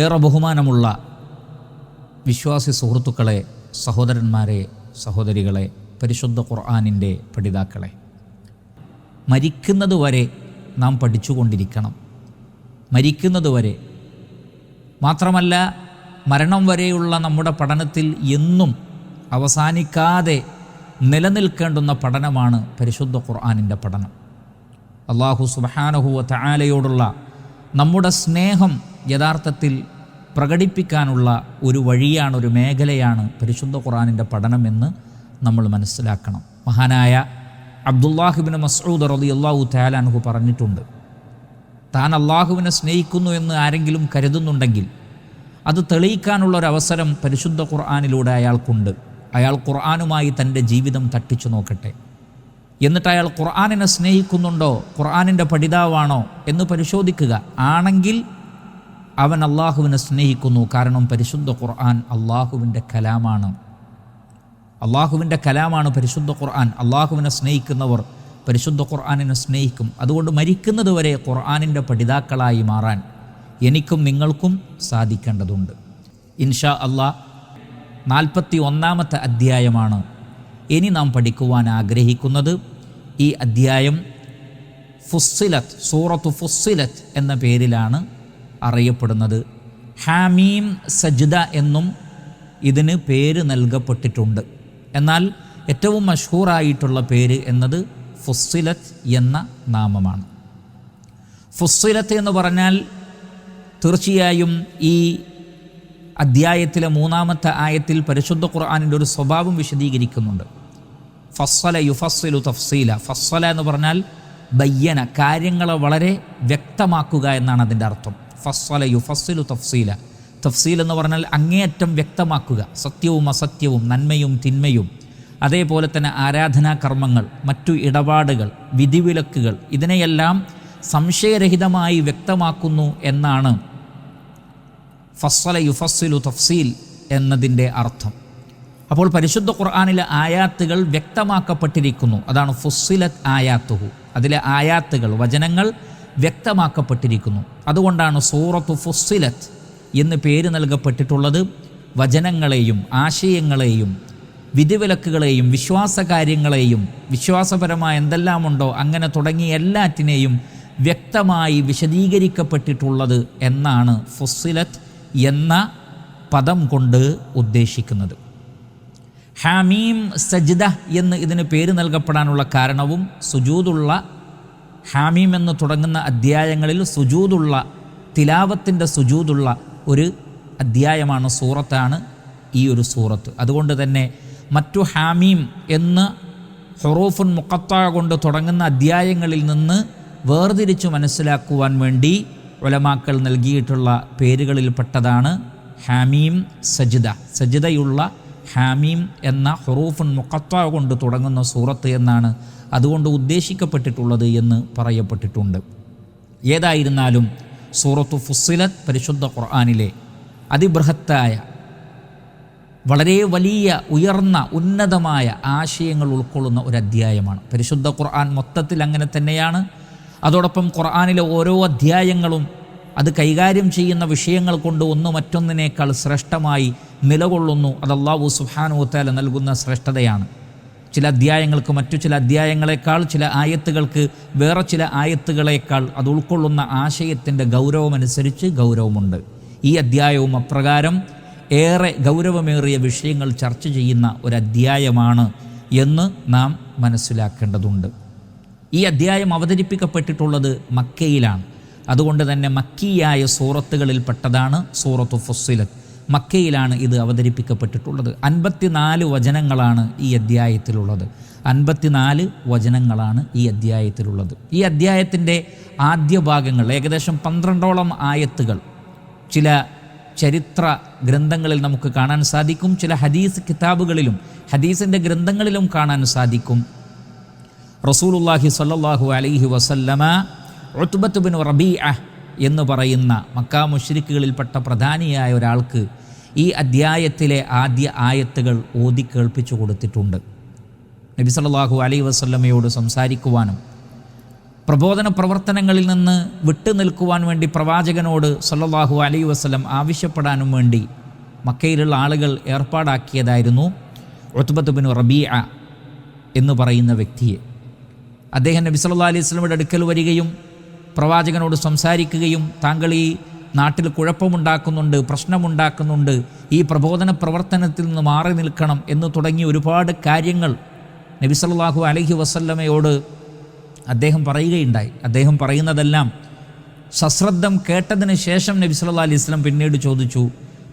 ഏറെ ബഹുമാനമുള്ള വിശ്വാസി സുഹൃത്തുക്കളെ, സഹോദരന്മാരെ, സഹോദരികളെ, പരിശുദ്ധ ഖുർആനിൻ്റെ പഠിതാക്കളെ, മരിക്കുന്നതുവരെ നാം പഠിച്ചുകൊണ്ടിരിക്കണം. മരിക്കുന്നതുവരെ മാത്രമല്ല, മരണം വരെയുള്ള നമ്മുടെ പഠനത്തിൽ എന്നും അവസാനിക്കാതെ നിലനിൽക്കേണ്ടുന്ന പഠനമാണ് പരിശുദ്ധ ഖുർആനിൻ്റെ പഠനം. അല്ലാഹു സുബ്ഹാനഹു വ തആലയോടുള്ള നമ്മുടെ സ്നേഹം യഥാർത്ഥത്തിൽ പ്രകടിപ്പിക്കാനുള്ള ഒരു വഴിയാണ്, ഒരു മേഖലയാണ് പരിശുദ്ധ ഖുർആനിൻ്റെ പഠനമെന്ന് നമ്മൾ മനസ്സിലാക്കണം. മഹാനായ അബ്ദുല്ലാഹ് ഇബ്നു മസ്ഊദ് റളിയല്ലാഹു തആല അൻഹു പറഞ്ഞിട്ടുണ്ട്, താൻ അള്ളാഹുവിനെ സ്നേഹിക്കുന്നു എന്ന് ആരെങ്കിലും കരുതുന്നുണ്ടെങ്കിൽ അത് തെളിയിക്കാനുള്ളൊരവസരം പരിശുദ്ധ ഖുർആനിലൂടെ അയാൾക്കുണ്ട്. അയാൾ ഖുർആനുമായി തൻ്റെ ജീവിതം തട്ടിച്ചു നോക്കട്ടെ. എന്നിട്ട് അയാൾ ഖുർആനിനെ സ്നേഹിക്കുന്നുണ്ടോ, ഖുർആനിൻ്റെ പഠിതാവാണോ എന്ന് പരിശോധിക്കുക. ആണെങ്കിൽ അവൻ അള്ളാഹുവിനെ സ്നേഹിക്കുന്നു. കാരണം പരിശുദ്ധ ഖുർആൻ അള്ളാഹുവിൻ്റെ കലാമാണ്. അള്ളാഹുവിൻ്റെ കലാമാണ് പരിശുദ്ധ ഖുർആൻ. അള്ളാഹുവിനെ സ്നേഹിക്കുന്നവർ പരിശുദ്ധ ഖുർആനിനെ സ്നേഹിക്കും. അതുകൊണ്ട് മരിക്കുന്നത് വരെ ഖുർആനിൻ്റെ പഠിതാക്കളായി മാറാൻ എനിക്കും നിങ്ങൾക്കും സാധിക്കേണ്ടതുണ്ട്. ഇൻഷാ അല്ലാഹ് 41-ാമത്തെ അധ്യായമാണ് ഇനി നാം പഠിക്കുവാൻ ആഗ്രഹിക്കുന്നത്. ഈ അധ്യായം ഫുസ്സിലത്ത്, സൂറത്തു ഫുസ്സിലത്ത് എന്ന പേരിലാണ് അറിയപ്പെടുന്നത്. ഹാമീം സജ്ദ എന്നും ഇതിന് പേര് നൽകപ്പെട്ടിട്ടുണ്ട്. എന്നാൽ ഏറ്റവും മഷ്ഹൂറായിട്ടുള്ള പേര് എന്നത് ഫുസ്സിലത്ത് എന്ന നാമമാണ്. ഫുസ്സിലത്ത് എന്ന് പറഞ്ഞാൽ തീർച്ചയായും ഈ അധ്യായത്തിലെ 3-ാമത്തെ ആയത്തിൽ പരിശുദ്ധ ഖുർആനിൻ്റെ ഒരു സ്വഭാവം വിശദീകരിക്കുന്നുണ്ട്. ഫസ്സല യുഫസ്സിലു തഫ്സീല. ഫസ്സല എന്ന് പറഞ്ഞാൽ ബയ്യന, കാര്യങ്ങളെ വളരെ വ്യക്തമാക്കുക എന്നാണ് അതിൻ്റെ അർത്ഥം. ഫസ്സല യുഫസ്സിലു തഫ്സീല. തഫ്സീൽ എന്ന് പറഞ്ഞാൽ അങ്ങേയറ്റം വ്യക്തമാക്കുക, സത്യവും അസത്യവും, നന്മയും തിന്മയും, അതേപോലെ തന്നെ ആരാധനാ കർമ്മങ്ങൾ, മറ്റു ഇടപാടുകൾ, വിധിവിലക്കുകൾ, ഇതിനെയെല്ലാം സംശയരഹിതമായി വ്യക്തമാക്കുന്നു എന്നാണ് ഫസ്സല യുഫസ്സിലു തഫ്സീൽ എന്നതിൻ്റെ അർത്ഥം. അപ്പോൾ പരിശുദ്ധ ഖുർആനിലെ ആയാത്തുകൾ വ്യക്തമാക്കപ്പെട്ടിരിക്കുന്നു. അതാണ് ഫുസ്സിലത്ത് ആയാത്തുഹു. അതിലെ ആയാത്തുകൾ, വചനങ്ങൾ വ്യക്തമാക്കപ്പെട്ടിരിക്കുന്നു. അതുകൊണ്ടാണ് സൂറത്തു ഫുസ്സിലത്ത് എന്ന് പേര് നൽകപ്പെട്ടിട്ടുള്ളത്. വചനങ്ങളെയും ആശയങ്ങളെയും വിധിവിലക്കുകളെയും വിശ്വാസകാര്യങ്ങളെയും വിശ്വാസപരമായ എന്തെല്ലാമുണ്ടോ അങ്ങനെ തുടങ്ങിയ എല്ലാറ്റിനെയും വ്യക്തമായി വിശദീകരിക്കപ്പെട്ടിട്ടുള്ളത് എന്നാണ് ഫുസ്സിലത്ത് എന്ന പദം കൊണ്ട് ഉദ്ദേശിക്കുന്നത്. ഹാമീം സജ്ദ എന്ന് ഇതിന് പേര് നൽകപ്പെടാനുള്ള കാരണവും സുജൂദുള്ള, ഹാമീം എന്ന് തുടങ്ങുന്ന അധ്യായങ്ങളിൽ സുജൂദുള്ള, തിലാവത്തിൻ്റെ സുജൂദുള്ള ഒരു അധ്യായമാണ്, സൂറത്താണ് ഈ ഒരു സൂറത്ത്. അതുകൊണ്ട് തന്നെ മറ്റു ഹാമീം എന്ന് ഹുറൂഫുൻ മുഖത്താ കൊണ്ട് തുടങ്ങുന്ന അധ്യായങ്ങളിൽ നിന്ന് വേർതിരിച്ചു മനസ്സിലാക്കുവാൻ വേണ്ടി ഉലമാക്കൾ നൽകിയിട്ടുള്ള പേരുകളിൽപ്പെട്ടതാണ് ഹാമീം സജ്ദ. സജ്ദയുള്ള ഹാമീം എന്ന ഹുറൂഫുൻ മുഖത്താ കൊണ്ട് തുടങ്ങുന്ന സൂറത്ത് എന്നാണ് അതുകൊണ്ട് ഉദ്ദേശിക്കപ്പെട്ടിട്ടുള്ളത് എന്ന് പറയപ്പെട്ടിട്ടുണ്ട്. ഏതായിരുന്നാലും സൂറത്തു ഫുസ്സിലത്ത് പരിശുദ്ധ ഖുർആനിലെ അതിബൃഹത്തായ, വളരെ വലിയ, ഉയർന്ന, ഉന്നതമായ ആശയങ്ങൾ ഉൾക്കൊള്ളുന്ന ഒരു അധ്യായമാണ്. പരിശുദ്ധ ഖുർആൻ മൊത്തത്തിൽ അങ്ങനെ തന്നെയാണ്. അതോടൊപ്പം ഖുർആനിലെ ഓരോ അധ്യായങ്ങളും അത് കൈകാര്യം ചെയ്യുന്ന വിഷയങ്ങൾ കൊണ്ട് ഒന്ന് മറ്റൊന്നിനേക്കാൾ ശ്രേഷ്ഠമായി നിലകൊള്ളുന്നു. അത് അല്ലാഹു സുബ്ഹാനഹു വ തആല നൽകുന്ന ശ്രേഷ്ഠതയാണ്. ചില അധ്യായങ്ങൾക്ക് മറ്റു ചില അധ്യായങ്ങളെക്കാൾ, ചില ആയത്തുകൾക്ക് വേറെ ചില ആയത്തുകളേക്കാൾ അത് ഉൾക്കൊള്ളുന്ന ആശയത്തിൻ്റെ ഗൗരവമനുസരിച്ച് ഗൗരവമുണ്ട്. ഈ അധ്യായവും അപ്രകാരം ഏറെ ഗൗരവമേറിയ വിഷയങ്ങൾ ചർച്ച ചെയ്യുന്ന ഒരധ്യായമാണ് എന്ന് നാം മനസ്സിലാക്കേണ്ടതുണ്ട്. ഈ അധ്യായം അവതരിപ്പിക്കപ്പെട്ടിട്ടുള്ളത് മക്കയിലാണ്. അതുകൊണ്ട് തന്നെ മക്കിയായ സൂറത്തുകളിൽപ്പെട്ടതാണ് സൂറത്തു ഫുസ്സിലത്ത്. മക്കയിലാണ് ഇത് അവതരിപ്പിക്കപ്പെട്ടിട്ടുള്ളത്. 54 വചനങ്ങളാണ് ഈ അധ്യായത്തിലുള്ളത്. 54 വചനങ്ങളാണ് ഈ അധ്യായത്തിലുള്ളത്. ഈ അധ്യായത്തിൻ്റെ ആദ്യ ഭാഗങ്ങൾ ഏകദേശം 12ഓളം ആയത്തുകൾ ചില ചരിത്ര ഗ്രന്ഥങ്ങളിൽ നമുക്ക് കാണാൻ സാധിക്കും. ചില ഹദീസ് കിതാബുകളിലും ഹദീസിൻ്റെ ഗ്രന്ഥങ്ങളിലും കാണാൻ സാധിക്കും. റസൂലുള്ളാഹി സ്വല്ലല്ലാഹു അലൈഹി വസല്ലമ ഉത്ബത്ത് ബിൻ റബീഅ എന്ന് പറയുന്ന മക്കാ മുശ്രിക്കുകളിൽപ്പെട്ട പ്രധാനിയായ ഒരാൾക്ക് ഈ അധ്യായത്തിലെ ആദ്യ ആയത്തുകൾ ഓതി കേൾപ്പിച്ചു കൊടുത്തിട്ടുണ്ട്. നബി സല്ലല്ലാഹു അലൈഹി വസല്ലമയോട് സംസാരിക്കുവാനും പ്രബോധന പ്രവർത്തനങ്ങളിൽ നിന്ന് വിട്ടുനിൽക്കുവാൻ വേണ്ടി പ്രവാചകനോട് സല്ലല്ലാഹു അലൈഹി വസല്ലം ആവശ്യപ്പെടാനും വേണ്ടി മക്കയിലുള്ള ആളുകൾ ഏർപ്പാടാക്കിയതായിരുന്നു ഉത്ബത്ത് ബിൻ റബീഅ എന്ന് പറയുന്ന വ്യക്തിയെ. അദ്ദേഹം നബി സല്ലല്ലാഹു അലൈഹി വസല്ലമയുടെ അടുക്കൽ വരികയും പ്രവാചകനോട് സംസാരിക്കുകയും താങ്കൾ ഈ നാട്ടിൽ കുഴപ്പമുണ്ടാക്കുന്നുണ്ട്, പ്രശ്നമുണ്ടാക്കുന്നുണ്ട്, ഈ പ്രബോധന പ്രവർത്തനത്തിൽ നിന്ന് മാറി നിൽക്കണം എന്ന് തുടങ്ങി ഒരുപാട് കാര്യങ്ങൾ നബി സല്ലല്ലാഹു അലൈഹി വസല്ലമയോട് അദ്ദേഹം പറയുകയുണ്ടായി. അദ്ദേഹം പറയുന്നതെല്ലാം സശ്രദ്ധം കേട്ടതിന് ശേഷം നബി സല്ലല്ലാഹു അലൈഹി വസല്ലം പിന്നീട് ചോദിച്ചു,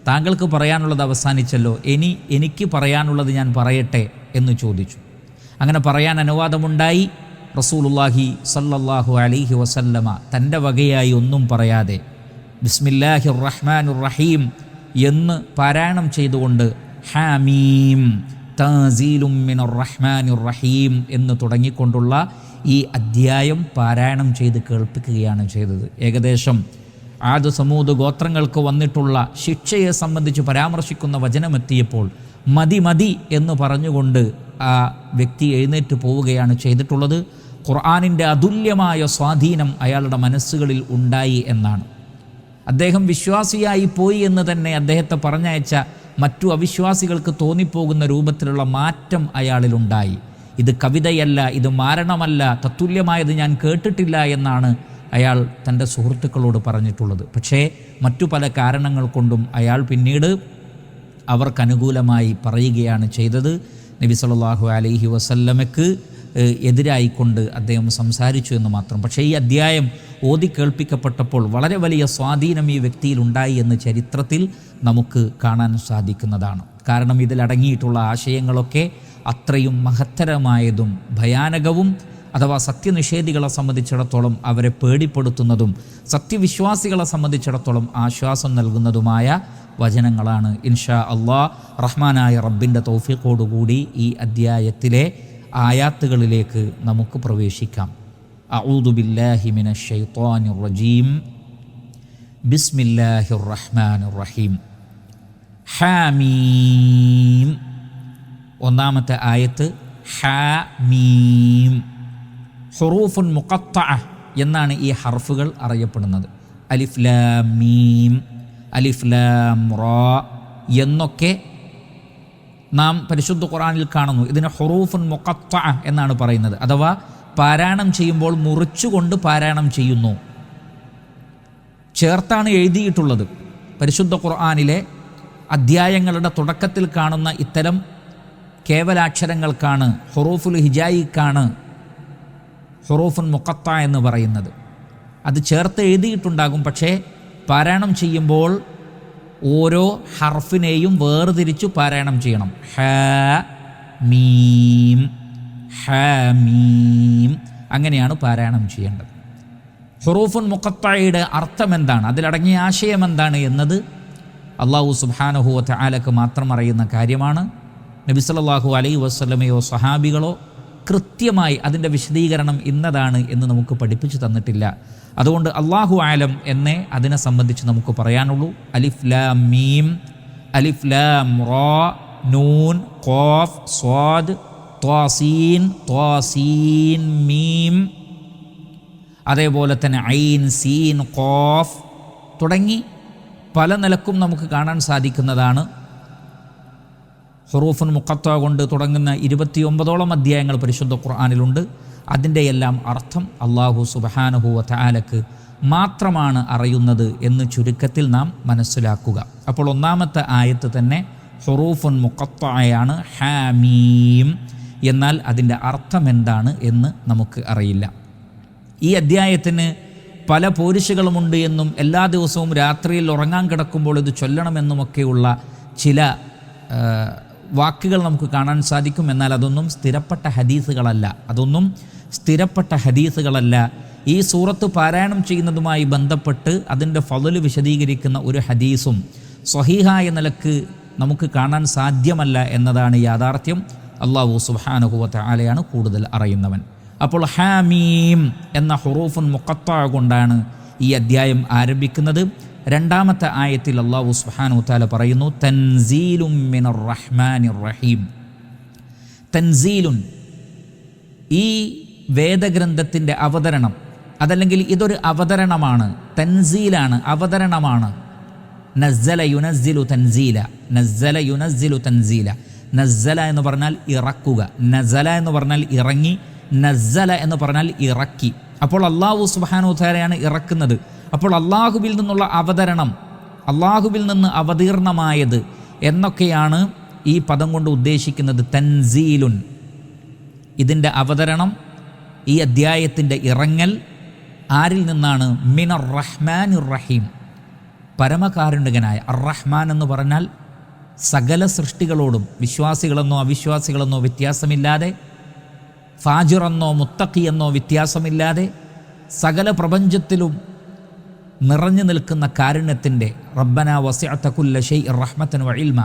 താങ്കൾക്ക് പറയാനുള്ളത് അവസാനിച്ചല്ലോ, എനിക്ക് പറയാനുള്ളത് ഞാൻ പറയട്ടെ എന്ന് ചോദിച്ചു. അങ്ങനെ പറയാൻ അനുവാദമുണ്ടായി. റസൂലുള്ളാഹി സല്ലല്ലാഹു അലൈഹി വസല്ലമ തൻ്റെ വകയായി ഒന്നും പറയാതെ ബിസ്മില്ലാഹിർ റഹ്മാനിർ റഹീം എന്ന് പാരായണം ചെയ്തുകൊണ്ട് ഹാമീം തൻസീലും മിനർ റഹ്മാനിർ റഹീം എന്ന് തുടങ്ങിക്കൊണ്ടുള്ള ഈ അധ്യായം പാരായണം ചെയ്ത് കേൾപ്പിക്കുകയാണ് ചെയ്തത്. ഏകദേശം ആദ് സമൂദ് ഗോത്രങ്ങൾക്ക് വന്നിട്ടുള്ള ശിക്ഷയെ സംബന്ധിച്ച് പരാമർശിക്കുന്ന വചനമെത്തിയപ്പോൾ മതി എന്ന് പറഞ്ഞുകൊണ്ട് ആ വ്യക്തി എഴുന്നേറ്റ് പോവുകയാണ് ചെയ്തിട്ടുള്ളത്. ഖുർആനിൻ്റെ അതുല്യമായ സ്വാധീനം അയാളുടെ മനസ്സുകളിൽ ഉണ്ടായി എന്നാണ്. അദ്ദേഹം വിശ്വാസിയായി പോയി എന്ന് തന്നെ അദ്ദേഹത്തെ പറഞ്ഞയച്ച മറ്റു അവിശ്വാസികൾക്ക് തോന്നിപ്പോകുന്ന രൂപത്തിലുള്ള മാറ്റം അയാളിലുണ്ടായി. ഇത് കവിതയല്ല, ഇത് മാരണമല്ല, തത്തുല്യമായത് ഞാൻ കേട്ടിട്ടില്ല എന്നാണ് അയാൾ തൻ്റെ സുഹൃത്തുക്കളോട് പറഞ്ഞിട്ടുള്ളത്. പക്ഷേ മറ്റു പല കാരണങ്ങൾ കൊണ്ടും അയാൾ പിന്നീട് അവർക്കനുകൂലമായി പറയുകയാണ് ചെയ്തത്. നബി സല്ലല്ലാഹു അലൈഹി വസല്ലമയ്ക്ക് എതിരായിക്കൊണ്ട് അദ്ദേഹം സംസാരിച്ചു എന്ന് മാത്രം. പക്ഷേ ഈ അധ്യായം ഓതി കേൾപ്പിക്കപ്പെട്ടപ്പോൾ വളരെ വലിയ സ്വാധീനം ഈ വ്യക്തിയിലുണ്ടായി എന്ന് ചരിത്രത്തിൽ നമുക്ക് കാണാൻ സാധിക്കുന്നതാണ്. കാരണം ഇതിലടങ്ങിയിട്ടുള്ള ആശയങ്ങളൊക്കെ അത്രയും മഹത്തരമായതും ഭയാനകവും, അഥവാ സത്യനിഷേധികളെ സംബന്ധിച്ചിടത്തോളം അവരെ പേടിപ്പെടുത്തുന്നതും സത്യവിശ്വാസികളെ സംബന്ധിച്ചിടത്തോളം ആശ്വാസം നൽകുന്നതുമായ വചനങ്ങളാണ്. ഇൻഷാ അല്ലാഹ് റഹ്മാനായ റബ്ബിൻ്റെ തൗഫീഖോടുകൂടി ഈ അധ്യായത്തിലെ ആയാത്തുകളിലേക്ക് നമുക്ക് പ്രവേശിക്കാം. അഊദു ബില്ലാഹി മിനശ് ശൈത്വാനിർ റജീം. ബിസ്മില്ലാഹിർ റഹ്മാനിർ റഹീം. ഹാമീം. ഒന്നാമത്തെ ആയത്ത് ഹാമീം. ഹുറൂഫുൻ മുഖത്തഅ എന്നാണ് ഈ ഹർഫുകൾ അറിയപ്പെടുന്നത്. അലിഫ് ലാം മീം, അലിഫ് ലാം റാ എന്നൊക്കെ നാം പരിശുദ്ധ ഖുർആനിൽ കാണുന്നു. ഇതിന് ഹുറൂഫുൻ മുഖത്തഅ എന്നാണ് പറയുന്നത്. അഥവാ പാരായണം ചെയ്യുമ്പോൾ മുറിച്ചുകൊണ്ട് പാരായണം ചെയ്യുന്നു, ചേർത്താണ് എഴുതിയിട്ടുള്ളത്. പരിശുദ്ധ ഖുർആനിലെ അധ്യായങ്ങളുടെ തുടക്കത്തിൽ കാണുന്ന ഇത്തരം കേവലാക്ഷരങ്ങൾക്കാണ്, ഹുറൂഫുൽ ഹിജായിക്കാണ് ഹുറൂഫുൻ മുഖത്തഅ എന്ന് പറയുന്നത്. അത് ചേർത്ത് എഴുതിയിട്ടുണ്ടാകും, പക്ഷേ പാരായണം ചെയ്യുമ്പോൾ ഓരോ ഹർഫിനെയും വേർതിരിച്ചു പാരായണം ചെയ്യണം. ഹാ മീം, ഹാ മീം, അങ്ങനെയാണ് പാരായണം ചെയ്യേണ്ടത്. ഹുറൂഫുൻ മുഖത്തഅയുടെ അർത്ഥം എന്താണ്, അതിലടങ്ങിയ ആശയം എന്താണ് എന്നത് അല്ലാഹു സുബ്ഹാനഹു വ തആലക്ക് മാത്രം അറിയുന്ന കാര്യമാണ്. നബി സല്ലല്ലാഹു അലൈഹി വസല്ലമയോ സഹാബികളോ കൃത്യമായി അതിൻ്റെ വിശദീകരണം ഇന്നതാണ് എന്ന് നമുക്ക് പഠിപ്പിച്ചു തന്നിട്ടില്ല. അതുകൊണ്ട് അല്ലാഹു ആലം എന്നേ അതിനെ സംബന്ധിച്ച് നമുക്ക് പറയാനുള്ളൂ. അലിഫ് ലാം മീം, അലിഫ് ലാം റാ, നൂൻ, ഖാഫ്, സ്വാദ്, ത്വാസീൻ, ത്വാസീൻ മീം, അതേപോലെ തന്നെ ഐൻ, സീൻ, ഖാഫ് തുടങ്ങി പല നിലക്കും നമുക്ക് കാണാൻ സാധിക്കുന്നതാണ്. ഹുറൂഫുൻ മുഖത്തഅ കൊണ്ട് തുടങ്ങുന്ന 29ഓളം അധ്യായങ്ങൾ പരിശുദ്ധ ഖുർആനിലുണ്ട്. അതിൻ്റെ എല്ലാം അർത്ഥം അല്ലാഹു സുബ്ഹാനഹു വ തആലക്ക് മാത്രമാണ് അറിയുന്നത് എന്ന് ചുരുക്കത്തിൽ നാം മനസ്സിലാക്കുക. അപ്പോൾ ഒന്നാമത്തെ ആയത്ത് തന്നെ ഹുറൂഫുൻ മുഖത്തഅയാണ്, ഹാമീം. എന്നാൽ അതിൻ്റെ അർത്ഥം എന്താണ് എന്ന് നമുക്ക് അറിയില്ല. ഈ അധ്യായത്തിന് പല പോരിശകളുമുണ്ട് എന്നും എല്ലാ ദിവസവും രാത്രിയിൽ ഉറങ്ങാൻ കിടക്കുമ്പോൾ ഇത് ചൊല്ലണമെന്നുമൊക്കെയുള്ള ചില വാക്കുകൾ നമുക്ക് കാണാൻ സാധിക്കും. എന്നാൽ അതൊന്നും സ്ഥിരപ്പെട്ട ഹദീസുകളല്ല. ഈ സൂറത്ത് പാരായണം ചെയ്യുന്നതുമായി ബന്ധപ്പെട്ട് അതിൻ്റെ ഫളല് വിശദീകരിക്കുന്ന ഒരു ഹദീസും സ്വഹീഹായ നിലക്ക് നമുക്ക് കാണാൻ സാധ്യമല്ല എന്നതാണ് യാഥാർത്ഥ്യം. അല്ലാഹു സുബ്ഹാനഹു വ തആലയാണ് കൂടുതൽ അറിയുന്നവൻ. അപ്പോൾ ഹാമീം എന്ന ഹുറൂഫുൻ മുഖത്തഅ കൊണ്ടാണ് ഈ അധ്യായം ആരംഭിക്കുന്നത്. രണ്ടാമത്തെ ആയത്തിൽ അല്ലാഹു സുബ്ഹാനഹു വ തആല പറയുന്നു, തൻസീലും മിനർ റഹ്മാനിർ റഹീം. തൻസീലുൻ, ഈ വേദഗ്രന്ഥത്തിൻ്റെ അവതരണം, അതല്ലെങ്കിൽ ഇതൊരു അവതരണമാണ്, തൻസീലാണ്, അവതരണമാണ്. നസ്സല യുനസ്സിലു തൻസീല, നസ്സല യുനസ്സിലു തൻസീല. നസ്സല എന്ന് പറഞ്ഞാൽ ഇറക്കുക, നസല എന്ന് പറഞ്ഞാൽ ഇറങ്ങി, നസ്സല എന്ന് പറഞ്ഞാൽ ഇറക്കി. അപ്പോൾ അള്ളാഹു സുബ്ഹാനഹു വ തആലയാണ് ഇറക്കുന്നത്. അപ്പോൾ അള്ളാഹുവിൽ നിന്നുള്ള അവതരണം, അള്ളാഹുവിൽ നിന്ന് അവതീർണമായത് എന്നൊക്കെയാണ് ഈ പദം കൊണ്ട് ഉദ്ദേശിക്കുന്നത്. തൻസീലുൻ, ഇതിൻ്റെ അവതരണം, ഈ അദ്ധ്യായത്തിൻ്റെ ഇറങ്ങൽ ആരിൽ നിന്നാണ്? മിനർ റഹ്മാനിർ റഹീം, പരമകാരുണികനായ. അർ റഹ്മാൻ എന്ന് പറഞ്ഞാൽ സകല സൃഷ്ടികളോടും വിശ്വാസികളെന്നോ അവിശ്വാസികളെന്നോ വ്യത്യാസമില്ലാതെ, ഫാജിറെന്നോ മുത്തഖിയെന്നോ വ്യത്യാസമില്ലാതെ സകല പ്രപഞ്ചത്തിലും നിറഞ്ഞു നിൽക്കുന്ന കാരുണ്യത്തിൻ്റെ റബ്ബന വസിഅത കുല്ല ഷൈഇൻ റഹ്മതൻ വ ഇൽമ,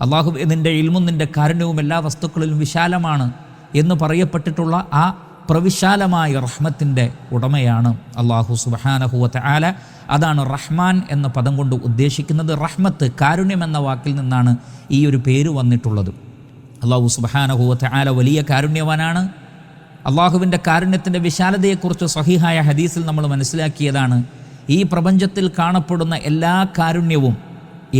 അള്ളാഹു നിൻ്റെ ഇൽമും നിൻ്റെ കാരുണ്യവും എല്ലാ വസ്തുക്കളിലും വിശാലമാണ് എന്ന് പറയപ്പെട്ടിട്ടുള്ള ആ പ്രവിശാലമായ റഹ്മത്തിൻ്റെ ഉടമയാണ് അള്ളാഹു സുബ്ഹാനഹു വ തആല. അതാണ് റഹ്മാൻ എന്ന പദം കൊണ്ട് ഉദ്ദേശിക്കുന്നത്. റഹ്മത്ത്, കാരുണ്യം എന്ന വാക്കിൽ നിന്നാണ് ഈ ഒരു പേര് വന്നിട്ടുള്ളത്. അള്ളാഹു സുബ്ഹാനഹു വ തആല വലിയ കാരുണ്യവാനാണ്. അള്ളാഹുവിൻ്റെ കാരുണ്യത്തിൻ്റെ വിശാലതയെക്കുറിച്ച് സ്വഹീഹായ ഹദീസിൽ നമ്മൾ മനസ്സിലാക്കിയതാണ്. ഈ പ്രപഞ്ചത്തിൽ കാണപ്പെടുന്ന എല്ലാ കാരുണ്യവും,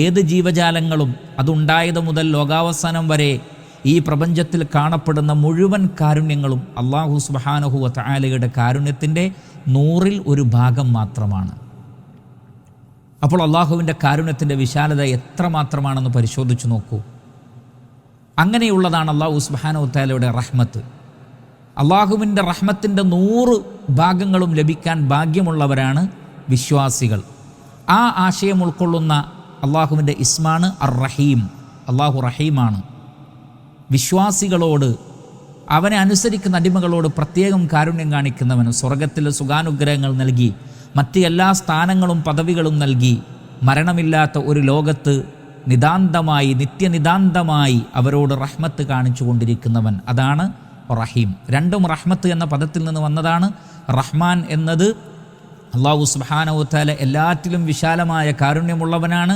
ഏത് ജീവജാലങ്ങളും അതുണ്ടായത് മുതൽ ലോകാവസാനം വരെ ഈ പ്രപഞ്ചത്തിൽ കാണപ്പെടുന്ന മുഴുവൻ കാരുണ്യങ്ങളും അള്ളാഹു സുബ്ഹാനഹു വ തആലയുടെ കാരുണ്യത്തിൻ്റെ 100ൽ 1 ഭാഗം മാത്രമാണ്. അപ്പോൾ അള്ളാഹുവിൻ്റെ കാരുണ്യത്തിൻ്റെ വിശാലത എത്രമാത്രമാണെന്ന് പരിശോധിച്ച് നോക്കൂ. അങ്ങനെയുള്ളതാണ് അള്ളാഹു സുബ്ഹാനഹു വ തആലയുടെ റഹ്മത്ത്. അള്ളാഹുവിൻ്റെ റഹ്മത്തിൻ്റെ 100 ഭാഗങ്ങളും ലഭിക്കാൻ ഭാഗ്യമുള്ളവരാണ് വിശ്വാസികൾ. ആ ആശയം ഉൾക്കൊള്ളുന്ന അള്ളാഹുവിൻ്റെ ഇസ്മാണ് അർ റഹീം. അള്ളാഹു റഹീമാണ്. വിശ്വാസികളോട്, അവനെ അനുസരിക്കുന്ന അടിമകളോട് പ്രത്യേകം കാരുണ്യം കാണിക്കുന്നവന് സ്വർഗത്തിലെ സുഖാനുഗ്രഹങ്ങൾ നൽകി, മറ്റ് എല്ലാ സ്ഥാനങ്ങളും പദവികളും നൽകി, മരണമില്ലാത്ത ഒരു ലോകത്ത് നിതാന്തമായി, നിത്യനിതാന്തമായി അവരോട് റഹ്മത്ത് കാണിച്ചു കൊണ്ടിരിക്കുന്നവൻ, അതാണ് റഹീം. രണ്ടും റഹ്മത്ത് എന്ന പദത്തിൽ നിന്ന് വന്നതാണ്. റഹ്മാൻ എന്നത് അല്ലാഹു സുബ്ഹാനഹു വ തആല എല്ലാറ്റിലും വിശാലമായ കാരുണ്യമുള്ളവനാണ്.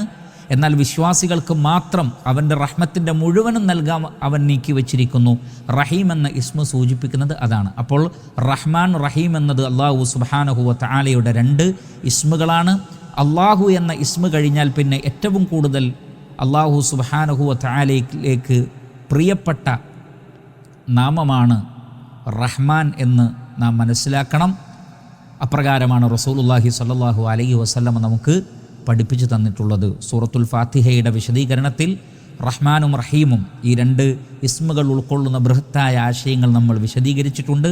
എന്നാൽ വിശ്വാസികൾക്ക് മാത്രം അവൻ്റെ റഹ്മത്തിൻ്റെ മുഴുവനും നൽകാൻ അവൻ നീക്കി വച്ചിരിക്കുന്നു. റഹീം എന്ന ഇസ്മ സൂചിപ്പിക്കുന്നത് അതാണ്. അപ്പോൾ റഹ്മാൻ, റഹീം എന്നത് അല്ലാഹു സുബ്ഹാനഹു വ തആലയുടെ 2 ഇസ്മുകളാണ്. അല്ലാഹു എന്ന ഇസ്മ കഴിഞ്ഞാൽ പിന്നെ ഏറ്റവും കൂടുതൽ അല്ലാഹു സുബ്ഹാനഹു വ തആലയിലേക്ക് പ്രിയപ്പെട്ട നാമമാണ് റഹ്മാൻ എന്ന് നാം മനസ്സിലാക്കണം. അപ്രകാരമാണ് റസൂലുള്ളാഹി സ്വല്ലല്ലാഹു അലൈഹി വസല്ലം നമുക്ക് പഠിപ്പിച്ചു തന്നിട്ടുള്ളത്. സൂറത്തുൽ ഫാത്തിഹയുടെ വിശദീകരണത്തിൽ റഹ്മാനും റഹീമും ഈ 2 ഇസ്മുകൾ ഉൾക്കൊള്ളുന്ന ബൃഹത്തായ ആശയങ്ങൾ നമ്മൾ വിശദീകരിച്ചിട്ടുണ്ട്.